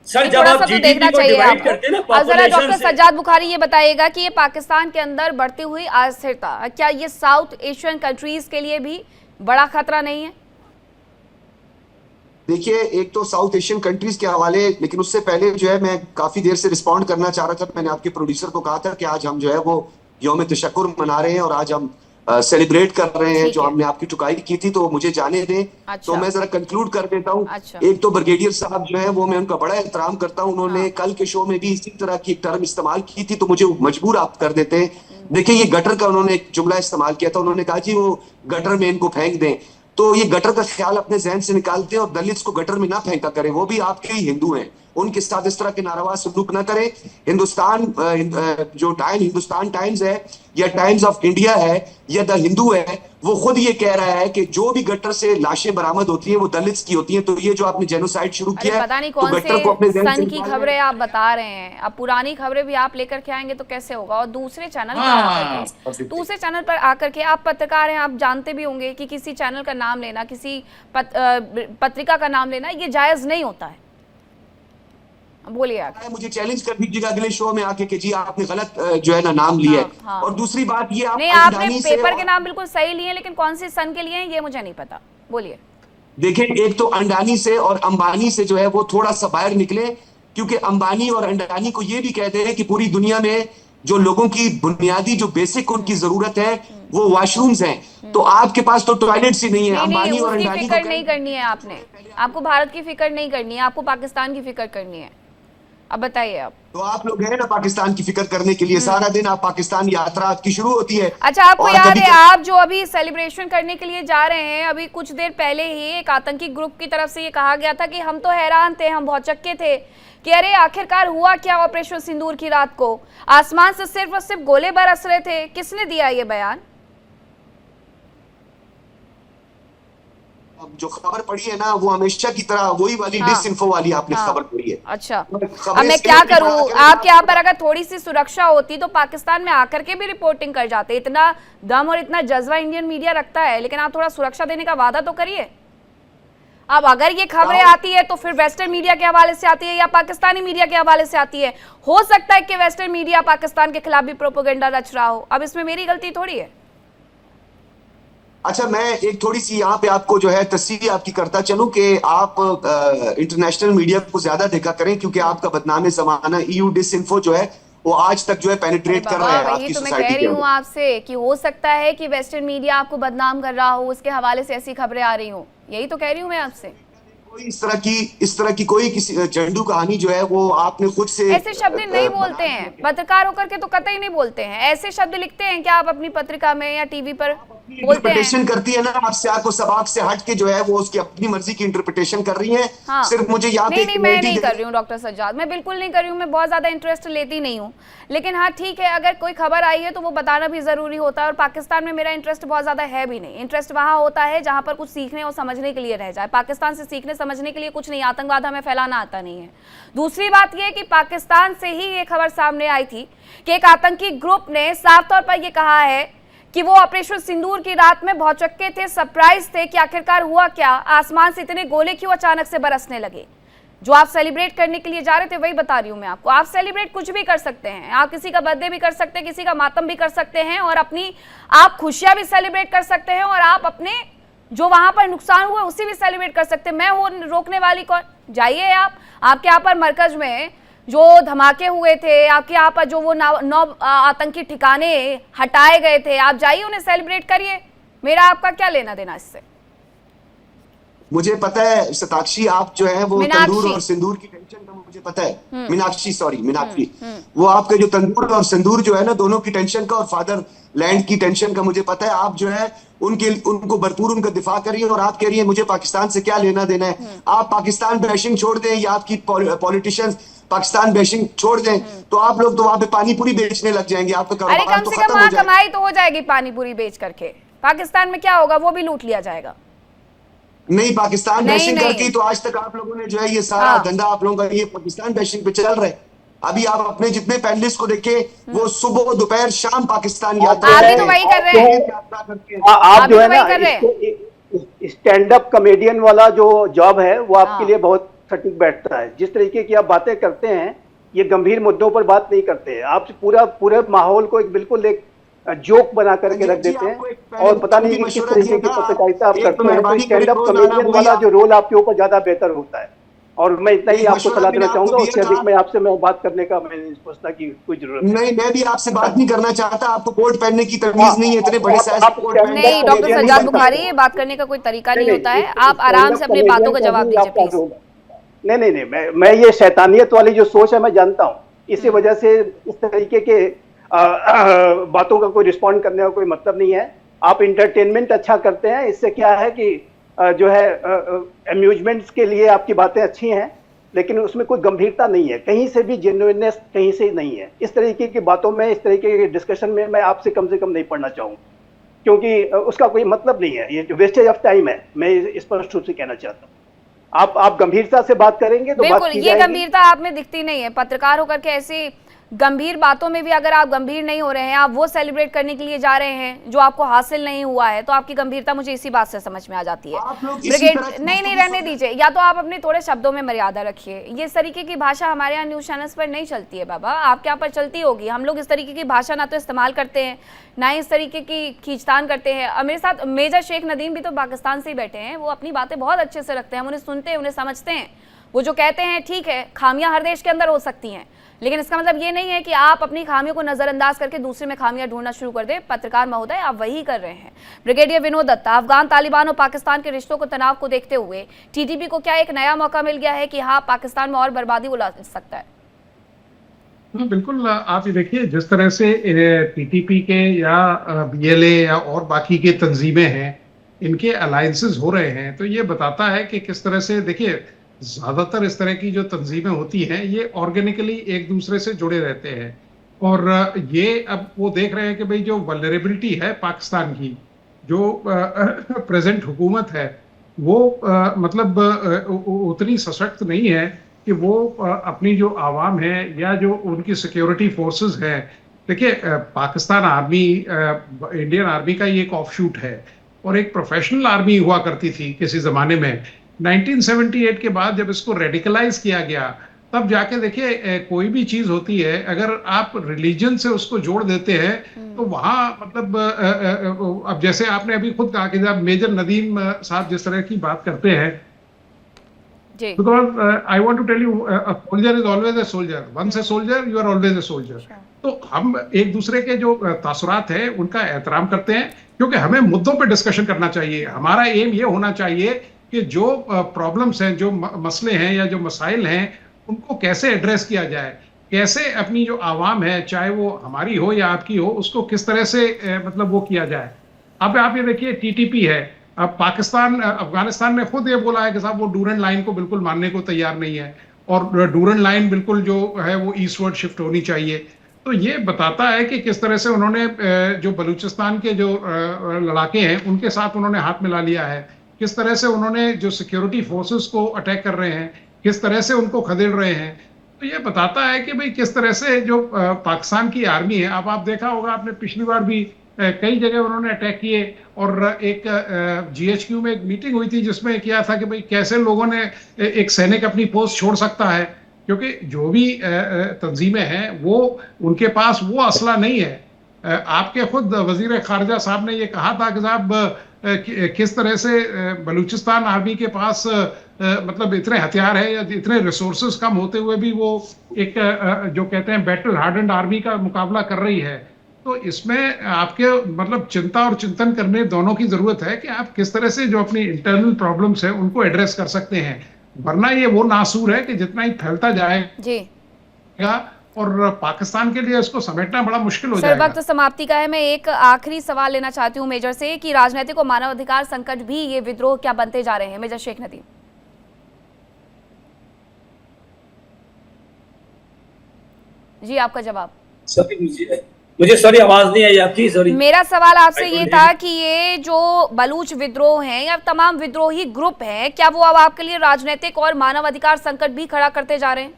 [SPEAKER 2] सर जब
[SPEAKER 1] थोड़ा
[SPEAKER 2] आप
[SPEAKER 1] सा तो देखना चाहिए आपको। अब जरा डॉक्टर
[SPEAKER 2] से
[SPEAKER 1] सज्जाद बुखारी ये बताइएगा कि ये पाकिस्तान के अंदर बढ़ती हुई अस्थिरता, क्या ये साउथ एशियन कंट्रीज के लिए भी बड़ा खतरा नहीं है?
[SPEAKER 3] देखिए, एक तो साउथ एशियन कंट्रीज के हवाले, लेकिन उससे पहले जो है मैं काफी देर से रिस्पॉन्ड करना चाह रहा था। मैंने आपके प्रोड्यूसर को कहा था कि आज हम जो है वो यौम तशक्कुर मना रहे हैं और आज हम सेलिब्रेट कर रहे हैं जो हमने आपकी टुकाई की थी, तो मुझे जाने दें।
[SPEAKER 1] अच्छा।
[SPEAKER 3] तो मैं जरा कंक्लूड कर देता हूँ।
[SPEAKER 1] अच्छा।
[SPEAKER 3] एक तो ब्रिगेडियर साहब जो है वो मैं उनका बड़ा एहतराम करता हूँ, उन्होंने कल के शो में भी इसी तरह की एक टर्म इस्तेमाल की थी, तो मुझे मजबूर आप कर देते हैं। देखिए, ये गटर का उन्होंने एक जुमला इस्तेमाल किया था, उन्होंने कहा जी वो गटर में इनको फेंक दें। तो ये गटर का ख्याल अपने जहन से निकालते हैं और दलित्स को गटर में ना फेंका करें, वो भी आपके ही हिंदू हैं, उनके साथ इस तरह के नारावा सलूक ना करें। हिंदुस्तान जो हिंदुस्तान टाइम्स है या टाइम्स ऑफ इंडिया है या द हिंदू है, वो खुद ये कह रहा है कि जो भी गटर से लाशें बरामद होती हैं वो दलित्स की होती हैं। तो ये जो आपने जेनोसाइड शुरू किया है,
[SPEAKER 1] पता नहीं
[SPEAKER 3] तो
[SPEAKER 1] कौन
[SPEAKER 3] गटर को अपने
[SPEAKER 1] सन की खबरें आप बता रहे हैं। अब पुरानी खबरें भी आप लेकर के आएंगे तो कैसे होगा? और दूसरे चैनल पर आकर के आप पत्रकार हैं, आप जानते भी होंगे कि किसी चैनल का नाम लेना, किसी पत्रिका का नाम लेना, ये जायज नहीं होता है। बोलिए आप।
[SPEAKER 3] मुझे चैलेंज कर दीजिएगा अगले शो में आके कि जी आपने गलत जो है ना नाम लिया है।
[SPEAKER 1] हाँ।
[SPEAKER 3] और दूसरी बात ये, आप
[SPEAKER 1] नहीं, आपने पेपर के नाम बिल्कुल सही लिए, लेकिन कौन सी सन के लिए हैं ये मुझे नहीं पता। बोलिए।
[SPEAKER 3] देखिए, एक तो अंडानी से और अंबानी से जो है वो थोड़ा सा बाहर निकले, क्योंकि अंबानी और अंडानी को ये भी कहते हैं कि पूरी दुनिया में जो लोगों की बुनियादी जो बेसिक उनकी जरूरत है वो वॉशरूम्स हैं, तो आपके पास तो टॉयलेट्स ही नहीं है। अंबानी और अंडानी
[SPEAKER 1] फिक्र नहीं करनी है आपने, आपको भारत की फिक्र नहीं करनी है, आपको पाकिस्तान की फिक्र करनी है। अब बताइए आप।
[SPEAKER 3] तो आप लोग हैं ना पाकिस्तान की फिक्र करने के लिए, सारा दिन आप पाकिस्तान यात्रा आपकी शुरू होती है।
[SPEAKER 1] अच्छा, आपको याद है आप जो अभी सेलिब्रेशन करने के लिए जा रहे हैं, अभी कुछ देर पहले ही एक आतंकी ग्रुप की तरफ से ये कहा गया था कि हम तो हैरान थे, हम बहुत चक्के थे कि अरे आखिरकार हुआ क्या ऑपरेशन सिंदूर की रात को, आसमान से सिर्फ और सिर्फ गोले बरस रहे थे। किसने दिया ये बयान?
[SPEAKER 3] जो खबर पड़ी है ना वो हमेशा की तरह वही वाली डिसइंफो वाली आपने खबर पड़ी है।
[SPEAKER 1] अच्छा, अब मैं क्या करूं? आपके यहाँ पर अगर थोड़ी सी सुरक्षा होती तो पाकिस्तान में आकर के भी रिपोर्टिंग कर जाते। इतना दम और इतना जज्बा इंडियन मीडिया रखता है, लेकिन आप थोड़ा सुरक्षा देने का वादा तो करिए। अब अगर ये खबरें आती है तो फिर वेस्टर्न मीडिया के हवाले से आती है या पाकिस्तानी मीडिया के हवाले से आती है। हो सकता है कि वेस्टर्न मीडिया पाकिस्तान के खिलाफ भी प्रोपेगेंडा रच रहा हो। अब इसमें मेरी गलती थोड़ी है।
[SPEAKER 3] अच्छा, मैं एक थोड़ी सी यहाँ पे आपको जो है तस्वीर आपकी करता चलूं कि आप इंटरनेशनल मीडिया को ज्यादा देखा करें, क्योंकि आपका बदनाम जमाना EU डिसइंफो जो है वो आज तक जो है पेनिट्रेट कर रहा है आपकी सोसाइटी।
[SPEAKER 1] मैं कह रही हूँ आपसे कि हो सकता है कि वेस्टर्न मीडिया आपको बदनाम कर रहा हो, उसके हवाले से ऐसी खबरें आ रही हो। यही तो कह रही हूँ मैं आपसे।
[SPEAKER 3] कोई इस तरह की कोई किसी झंडू कहानी जो है वो आपने खुद से
[SPEAKER 1] ऐसे शब्द नहीं बोलते हैं, पत्रकार होकर के तो कतई नहीं बोलते हैं। ऐसे शब्द लिखते हैं क्या आप अपनी पत्रिका में या टीवी पर?
[SPEAKER 3] इंटरप्रिटेशन करती है ना, आपसे आपको सबाक से हट के जो है वो उसकी अपनी मर्जी की इंटरप्रिटेशन कर रही है।
[SPEAKER 1] हाँ।
[SPEAKER 3] सिर्फ मुझे यहाँ पे
[SPEAKER 1] नहीं, मैं नहीं कर रही हूँ डॉक्टर सज्जाद, मैं बिल्कुल नहीं कर रही हूँ, मैं बहुत ज्यादा इंटरेस्ट लेती नहीं हूँ। लेकिन हाँ ठीक है, अगर कोई खबर आई है तो वो बताना भी जरूरी होता है, और पाकिस्तान में मेरा इंटरेस्ट बहुत ज्यादा है भी नहीं। इंटरेस्ट वहाँ होता है जहाँ पर कुछ सीखने और समझने के लिए रह जाए। पाकिस्तान से सीखने समझने के लिए कुछ नहीं, आतंकवाद हमें फैलाना आता नहीं है। दूसरी बात यह कि पाकिस्तान से ही ये खबर सामने आई थी कि एक आतंकी ग्रुप ने साफ तौर पर यह कहा है कि वो ऑपरेशन सिंदूर की रात में भौचक्के थे, सरप्राइज थे कि आखिरकार हुआ क्या, आसमान से इतने गोले क्यों अचानक से बरसने लगे। जो आप सेलिब्रेट करने के लिए जा रहे थे वही बता रही हूं मैं आपको। आप सेलिब्रेट कुछ भी कर सकते हैं, आप किसी का बर्थडे भी कर सकते हैं, किसी का मातम भी कर सकते हैं, और अपनी आप खुशियां भी सेलिब्रेट कर सकते हैं, और आप अपने जो वहां पर नुकसान हुआ उसी भी सेलिब्रेट कर सकते हैं। मैं हूं रोकने वाली कौन? जाइए आप, आपके यहाँ पर मरकज में जो धमाके हुए थे, आपके यहाँ पर जो वो 9 आतंकी ठिकाने हटाए गए थे, आप जाइए उन्हें सेलिब्रेट करिए। मेरा आपका क्या लेना देना इससे?
[SPEAKER 3] मुझे पता है शताक्षी, आप जो है वो तंदूर और सिंदूर की टेंशन का मुझे पता है। मीनाक्षी, सॉरी मीनाक्षी, वो आपके जो तंदूर और सिंदूर जो है ना, दोनों की टेंशन का और फादर लैंड की टेंशन का मुझे पता है। आप जो है उनको भरपूर उनका दिफा करिए, और आप कह रही है मुझे पाकिस्तान से क्या लेना देना है। आप पाकिस्तान बैशिंग छोड़ दें, या आपकी पॉलिटिशियंस पाकिस्तान बैशिंग छोड़ दें, तो आप लोग तो वहां पे पानी पूरी बेचने लग जाएंगे, आपका कारोबार तो खत्म हो जाएगा।
[SPEAKER 1] कमाई तो हो जाएगी पानी पूरी बेच करके, पाकिस्तान में क्या होगा, वो भी लूट लिया जाएगा।
[SPEAKER 3] नहीं, पाकिस्तान बैशिंग करके तो आज तक आप लोगों ने जो है ये सारा धंधा आप लोगों का ये पाकिस्तान बैशिंग पे चल रहा है। अभी आप अपने जितने पैनलिस्ट को देखे, वो सुबह दोपहर शाम पाकिस्तान यात्रा
[SPEAKER 1] आप भी तो वही कर रहे हैं।
[SPEAKER 6] आप जो है ना स्टैंड अप कॉमेडियन वाला जो जॉब है वो आपके लिए बहुत सटीक बैठता है। जिस तरीके की आप बातें करते हैं, ये गंभीर मुद्दों पर बात नहीं करते हैं आप, पूरे माहौल को एक बिल्कुल एक जोक बना करके रख देते हैं, और पता नहीं किस तरीके की पत्रकारिता आप करते हैं। तो स्टैंड अप कॉमेडियन वाला जो रोल आपके ऊपर ज्यादा बेहतर होता है। और मैं इतना ही आपको सलाह देना चाहूंगा, उससे अधिक मैं आपसे बात करने का मैं नहीं सोचता कि कोई जरूरत
[SPEAKER 3] नहीं। मैं भी आपसे बात नहीं करना चाहता, आपको कोट पहनने की तमीज नहीं है, इतने बड़े साइज
[SPEAKER 1] नहीं डॉक्टर सज्जाद बुखारी, ये बात करने का कोई तरीका नहीं होता है। आप आराम से अपनी बातों का जवाब दीजिए प्लीज।
[SPEAKER 6] नहीं, मैं ये शैतानियत वाली जो सोच है मैं जानता हूँ, इसी वजह से इस तरीके के बातों का कोई रिस्पॉन्ड करने का कोई मतलब नहीं है। आप इंटरटेनमेंट अच्छा करते हैं, इससे क्या है कि जो है अम्यूजमेंट्स के लिए आपकी बातें अच्छी हैं, लेकिन उसमें कोई गंभीरता नहीं है, कहीं से भी जेन्युइननेस कहीं से नहीं है। इस तरीके की बातों में, इस तरीके के डिस्कशन में मैं आपसे कम से कम नहीं पढ़ना चाहूँगा, क्योंकि उसका कोई मतलब नहीं है, ये वेस्टेज ऑफ टाइम है। मैं स्पष्ट रूप से कहना चाहता हूँ। आप गंभीरता से बात करेंगे तो
[SPEAKER 1] बिल्कुल, ये गंभीरता आप में दिखती नहीं है। पत्रकार होकर के ऐसी गंभीर बातों में भी अगर आप गंभीर नहीं हो रहे हैं, आप वो सेलिब्रेट करने के लिए जा रहे हैं जो आपको हासिल नहीं हुआ है, तो आपकी गंभीरता मुझे इसी बात से समझ में आ जाती है। ब्रिगेड नहीं रहने दीजिए, या तो आप अपने थोड़े शब्दों में मर्यादा रखिए। ये इस तरीके की भाषा हमारे यहाँ न्यूज चैनल्स पर नहीं चलती है बाबा, आपके यहाँ पर चलती होगी। हम लोग इस तरीके की भाषा ना तो इस्तेमाल करते हैं, ना ही इस तरीके की खींचतान करते हैं। और मेरे साथ मेजर शेख नदीम भी तो पाकिस्तान से ही बैठे हैं, वो अपनी बातें बहुत अच्छे से रखते हैं, हम उन्हें सुनते हैं, उन्हें समझते हैं। वो जो कहते हैं ठीक है, खामियां हर देश के अंदर हो सकती हैं, लेकिन इसका मतलब ये नहीं है कि आप अपनी खामियों को नजरअंदाज करके दूसरे में खामियां ढूंढना शुरू कर दें। पत्रकार महोदय, आप वही कर रहे हैं। ब्रिगेडियर विनोद दत्ता, अफगान तालिबान और पाकिस्तान के रिश्तों को तनाव को देखते हुए टीटीपी को क्या एक नया मौका मिल गया है कि हाँ, पाकिस्तान में और बर्बादी बुला सकता है?
[SPEAKER 4] बिल्कुल, आप ये देखिए जिस तरह से टीटीपी के या बीएलए या और बाकी के तंजीमें हैं, इनके अलायंसेस हो रहे हैं, तो ये बताता है कि किस तरह से, देखिए ज्यादातर इस तरह की जो तंजीमें होती हैं ये ऑर्गेनिकली एक दूसरे से जुड़े रहते हैं। और ये अब वो देख रहे हैं कि भाई जो वल्नरेबिलिटी है पाकिस्तान की, जो प्रेजेंट हुकूमत है, वो मतलब उतनी सशक्त नहीं है कि वो अपनी जो आवाम है या जो उनकी सिक्योरिटी फोर्सेस हैं। देखिए पाकिस्तान आर्मी इंडियन आर्मी का ये एक ऑफशूट है, और एक प्रोफेशनल आर्मी हुआ करती थी किसी जमाने में। 1978 के बाद जब इसको रेडिकलाइज किया गया, तब जाके देखिए कोई भी चीज होती है, अगर आप रिलीजन से उसको जोड़ देते हैं तो वहां मतलब अब जैसे आपने अभी खुद कहा कि जब मेजर नदीम साहब जिस तरह की बात करते हैं, because I want to tell you, a soldier is always a soldier, once a soldier you are always a soldier. तो हम एक दूसरे के जो तासुरात है उनका एहतराम करते हैं, क्योंकि हमें मुद्दों पे डिस्कशन करना चाहिए। हमारा एम ये होना चाहिए कि जो प्रॉब्लम्स हैं, जो मसले हैं या जो मसाइल हैं, उनको कैसे एड्रेस किया जाए, कैसे अपनी जो आवाम है, चाहे वो हमारी हो या आपकी हो, उसको किस तरह से मतलब वो किया जाए। अब आप ये देखिए टीटीपी है, अब पाकिस्तान अफगानिस्तान ने खुद ये बोला है कि साहब वो डूरन लाइन को बिल्कुल मानने को तैयार नहीं है और डूरन लाइन बिल्कुल जो है वो ईस्टवर्ड शिफ्ट होनी चाहिए। तो ये बताता है कि किस तरह से उन्होंने जो बलूचिस्तान के जो लड़ाके हैं उनके साथ उन्होंने हाथ मिला लिया है, किस तरह से उन्होंने जो सिक्योरिटी फोर्सेस को अटैक कर रहे हैं, किस तरह से उनको खदेड़ रहे हैं। तो ये बताता है कि भाई किस तरह से जो पाकिस्तान की आर्मी है, अब आप देखा होगा आपने पिछली बार भी कई जगह उन्होंने अटैक किए और एक GHQ में एक मीटिंग हुई थी जिसमें किया था कि भाई कैसे लोगों ने एक सैनिक अपनी पोस्ट छोड़ सकता है, क्योंकि जो भी तंजीमें हैं वो उनके पास वो असला नहीं है। आपके खुद वजीर खारजा साहब ने ये कहा था कि साहब किस तरह से बलूचिस्तान आर्मी के पास मतलब इतने हथियार है या इतने रिसोर्सेज कम होते हुए भी वो एक जो कहते हैं बैटल हार्डन्ड आर्मी का मुकाबला कर रही है। तो इसमें आपके मतलब चिंता और चिंतन करने दोनों की जरूरत है कि आप किस तरह से जो अपनी इंटरनल प्रॉब्लम्स है उनको एड्रेस कर सकते हैं, वरना ये वो नासूर है कि जितना ही फैलता जाएगा और पाकिस्तान के लिए इसको समेटना बड़ा मुश्किल हो जाएगा।
[SPEAKER 1] वक्त समाप्ति का है। मैं एक आखिरी सवाल लेना चाहती हूँ मेजर से कि राजनीतिक और मानवाधिकार संकट भी ये विद्रोह क्या बनते जा रहे हैं? मेजर शेख नदीम। जी आपका जवाब।
[SPEAKER 2] मुझे सॉरी आवाज नहीं आई आपकी, सॉरी।
[SPEAKER 1] मेरा सवाल आपसे ये था कि ये जो बलूच विद्रोह हैं या तमाम विद्रोही ग्रुप हैं, क्या वो अब आपके लिए राजनीतिक और मानवाधिकार संकट भी खड़ा करते जा रहे हैं?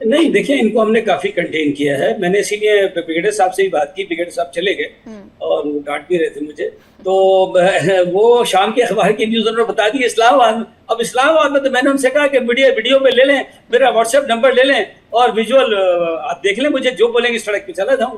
[SPEAKER 2] नहीं, देखिए इनको हमने काफी कंटेन किया है। मैंने इसीलिए ब्रिगेडियर साहब से ही बात की, ब्रिगेडियर साहब चले गए और वो डांट भी रहे थे मुझे, तो वो शाम के अखबार की न्यूज उन्होंने बता दी इस्लामाबाद। अब इस्लामाबाद में तो मैंने उनसे कहा कि वीडियो में ले लें, मेरा व्हाट्सएप नंबर ले लें और विजुअल आप देख लें, मुझे जो बोलेंगे सड़क पे चला जाऊं।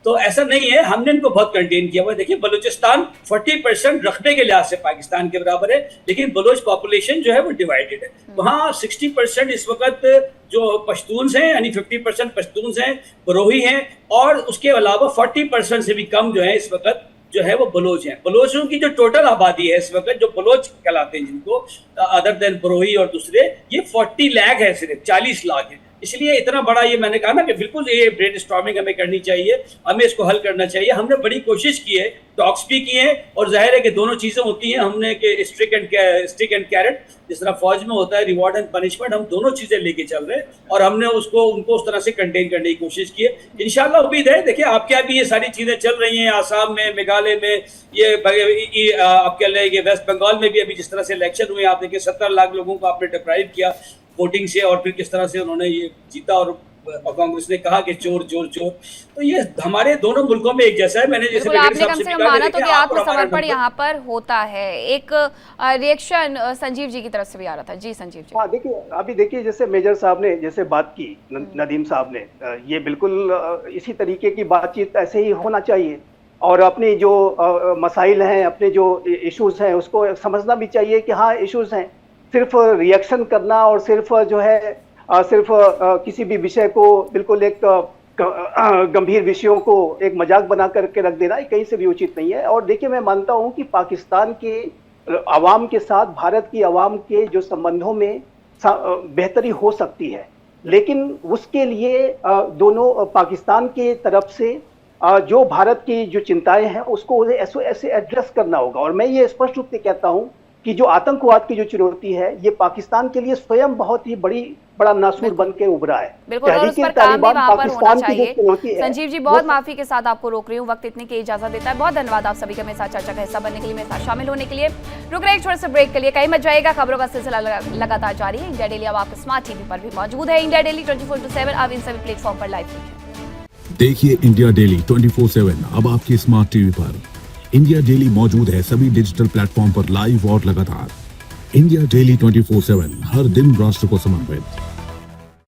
[SPEAKER 2] तो ऐसा नहीं है, हमने इनको बहुत कंटेन किया हुआ है। देखिए बलूचिस्तान 40% रकबे के लिहाज से पाकिस्तान के बराबर है, लेकिन बलोच पॉपुलेशन जो है वो डिवाइडेड है। वहाँ 60% इस वक्त जो पश्तून्स हैं, यानी 50% पश्तून्स हैं, बरोही हैं, और उसके अलावा 40% से भी कम जो है इस वक्त जो है वो बलोच हैं। बलोचों की जो टोटल आबादी है इस वक्त, जो बलोच कहलाते हैं जिनको, अदर देन बरोही और दूसरे, ये 40 लाख है, सिर्फ 40 लाख है। इसलिए इतना बड़ा ये मैंने कहा ना कि बिल्कुल ये ब्रेनस्टॉर्मिंग हमें करनी चाहिए, हमें इसको हल करना चाहिए। हमने बड़ी कोशिश की है, टॉक्स भी किए हैं, और जाहिर है कि दोनों चीज़ें होती हैं। हमने कि स्टिक एंड कैरेट, जिस तरह फौज में होता है रिवॉर्ड एंड पनिशमेंट, हम दोनों चीज़ें लेके चल रहे हैं और हमने उनको उस तरह से कंटेन करने की कोशिश की है। इंशाल्लाह उम्मीद है। देखिए आपके यहाँ भी ये सारी चीज़ें चल रही हैं, आसाम में, मेघालय में, ये आपके वेस्ट बंगाल में भी अभी जिस तरह से इलेक्शन हुए, आप देखिए 17 लाख लोगों को आपने डिप्राइव किया वोटिंग से, और फिर किस तरह से उन्होंने ये जीता, और कांग्रेस ने कहा कि चोर चोर चोर। तो ये हमारे दोनों मुल्कों में एक जैसा है। मैंने जैसे
[SPEAKER 1] आपने कम से कम माना तो कि आत्मसमर्पण यहाँ पर होता है। एक रिएक्शन संजीव जी की तरफ से भी आ रहा था। जी संजीव जी।
[SPEAKER 6] हाँ देखिए, अभी देखिए जैसे मेजर साहब ने जैसे बात की, नदीम साहब ने, ये बिल्कुल इसी तरीके की बातचीत ऐसे ही होना चाहिए, और अपनी जो मसाइल हैं, अपने जो इश्यूज हैं उसको समझना भी चाहिए कि हाँ इश्यूज हैं। सिर्फ रिएक्शन करना और सिर्फ जो है सिर्फ किसी भी विषय को बिल्कुल एक गंभीर विषयों को एक मजाक बना करके रख देना कहीं से भी उचित नहीं है। और देखिए मैं मानता हूं कि पाकिस्तान के अवाम के साथ भारत की अवाम के जो संबंधों में बेहतरी हो सकती है, लेकिन उसके लिए दोनों पाकिस्तान के तरफ से जो भारत की जो चिंताएं हैं उसको ऐसे एड्रेस करना होगा। और मैं ये स्पष्ट रूप से कहता हूं कि जो आतंकवाद की जो चुनौती है, ये पाकिस्तान के लिए स्वयं बहुत ही बड़ा नासूर बन के उभरा है।
[SPEAKER 1] बिल्कुल, और उस पर काम भी वहाँ पर होना चाहिए। संजीव जी, बहुत माफी के साथ आपको रोक रही हूँ, वक्त इतने की इजाजत देता है। बहुत धन्यवाद आप सभी का मेरे साथ चर्चा का हिस्सा बनने के लिए, मेरे साथ शामिल होने के लिए। रुक रहे एक छोटे से ब्रेक के लिए, कहीं मत जाएगा, खबरों का सिलसिला लगातार जारी है। इंडिया डेली अब आपके स्मार्ट टीवी पर भी मौजूद है। इंडिया डेली 24/7 अब इन सभी प्लेटफॉर्म पर लाइव
[SPEAKER 7] देखिए। इंडिया डेली 24/7 अब आपकी स्मार्ट टीवी पर। इंडिया डेली मौजूद है सभी डिजिटल प्लेटफॉर्म पर लाइव और लगातार। इंडिया डेली 24/7 हर दिन राष्ट्र को समर्पित।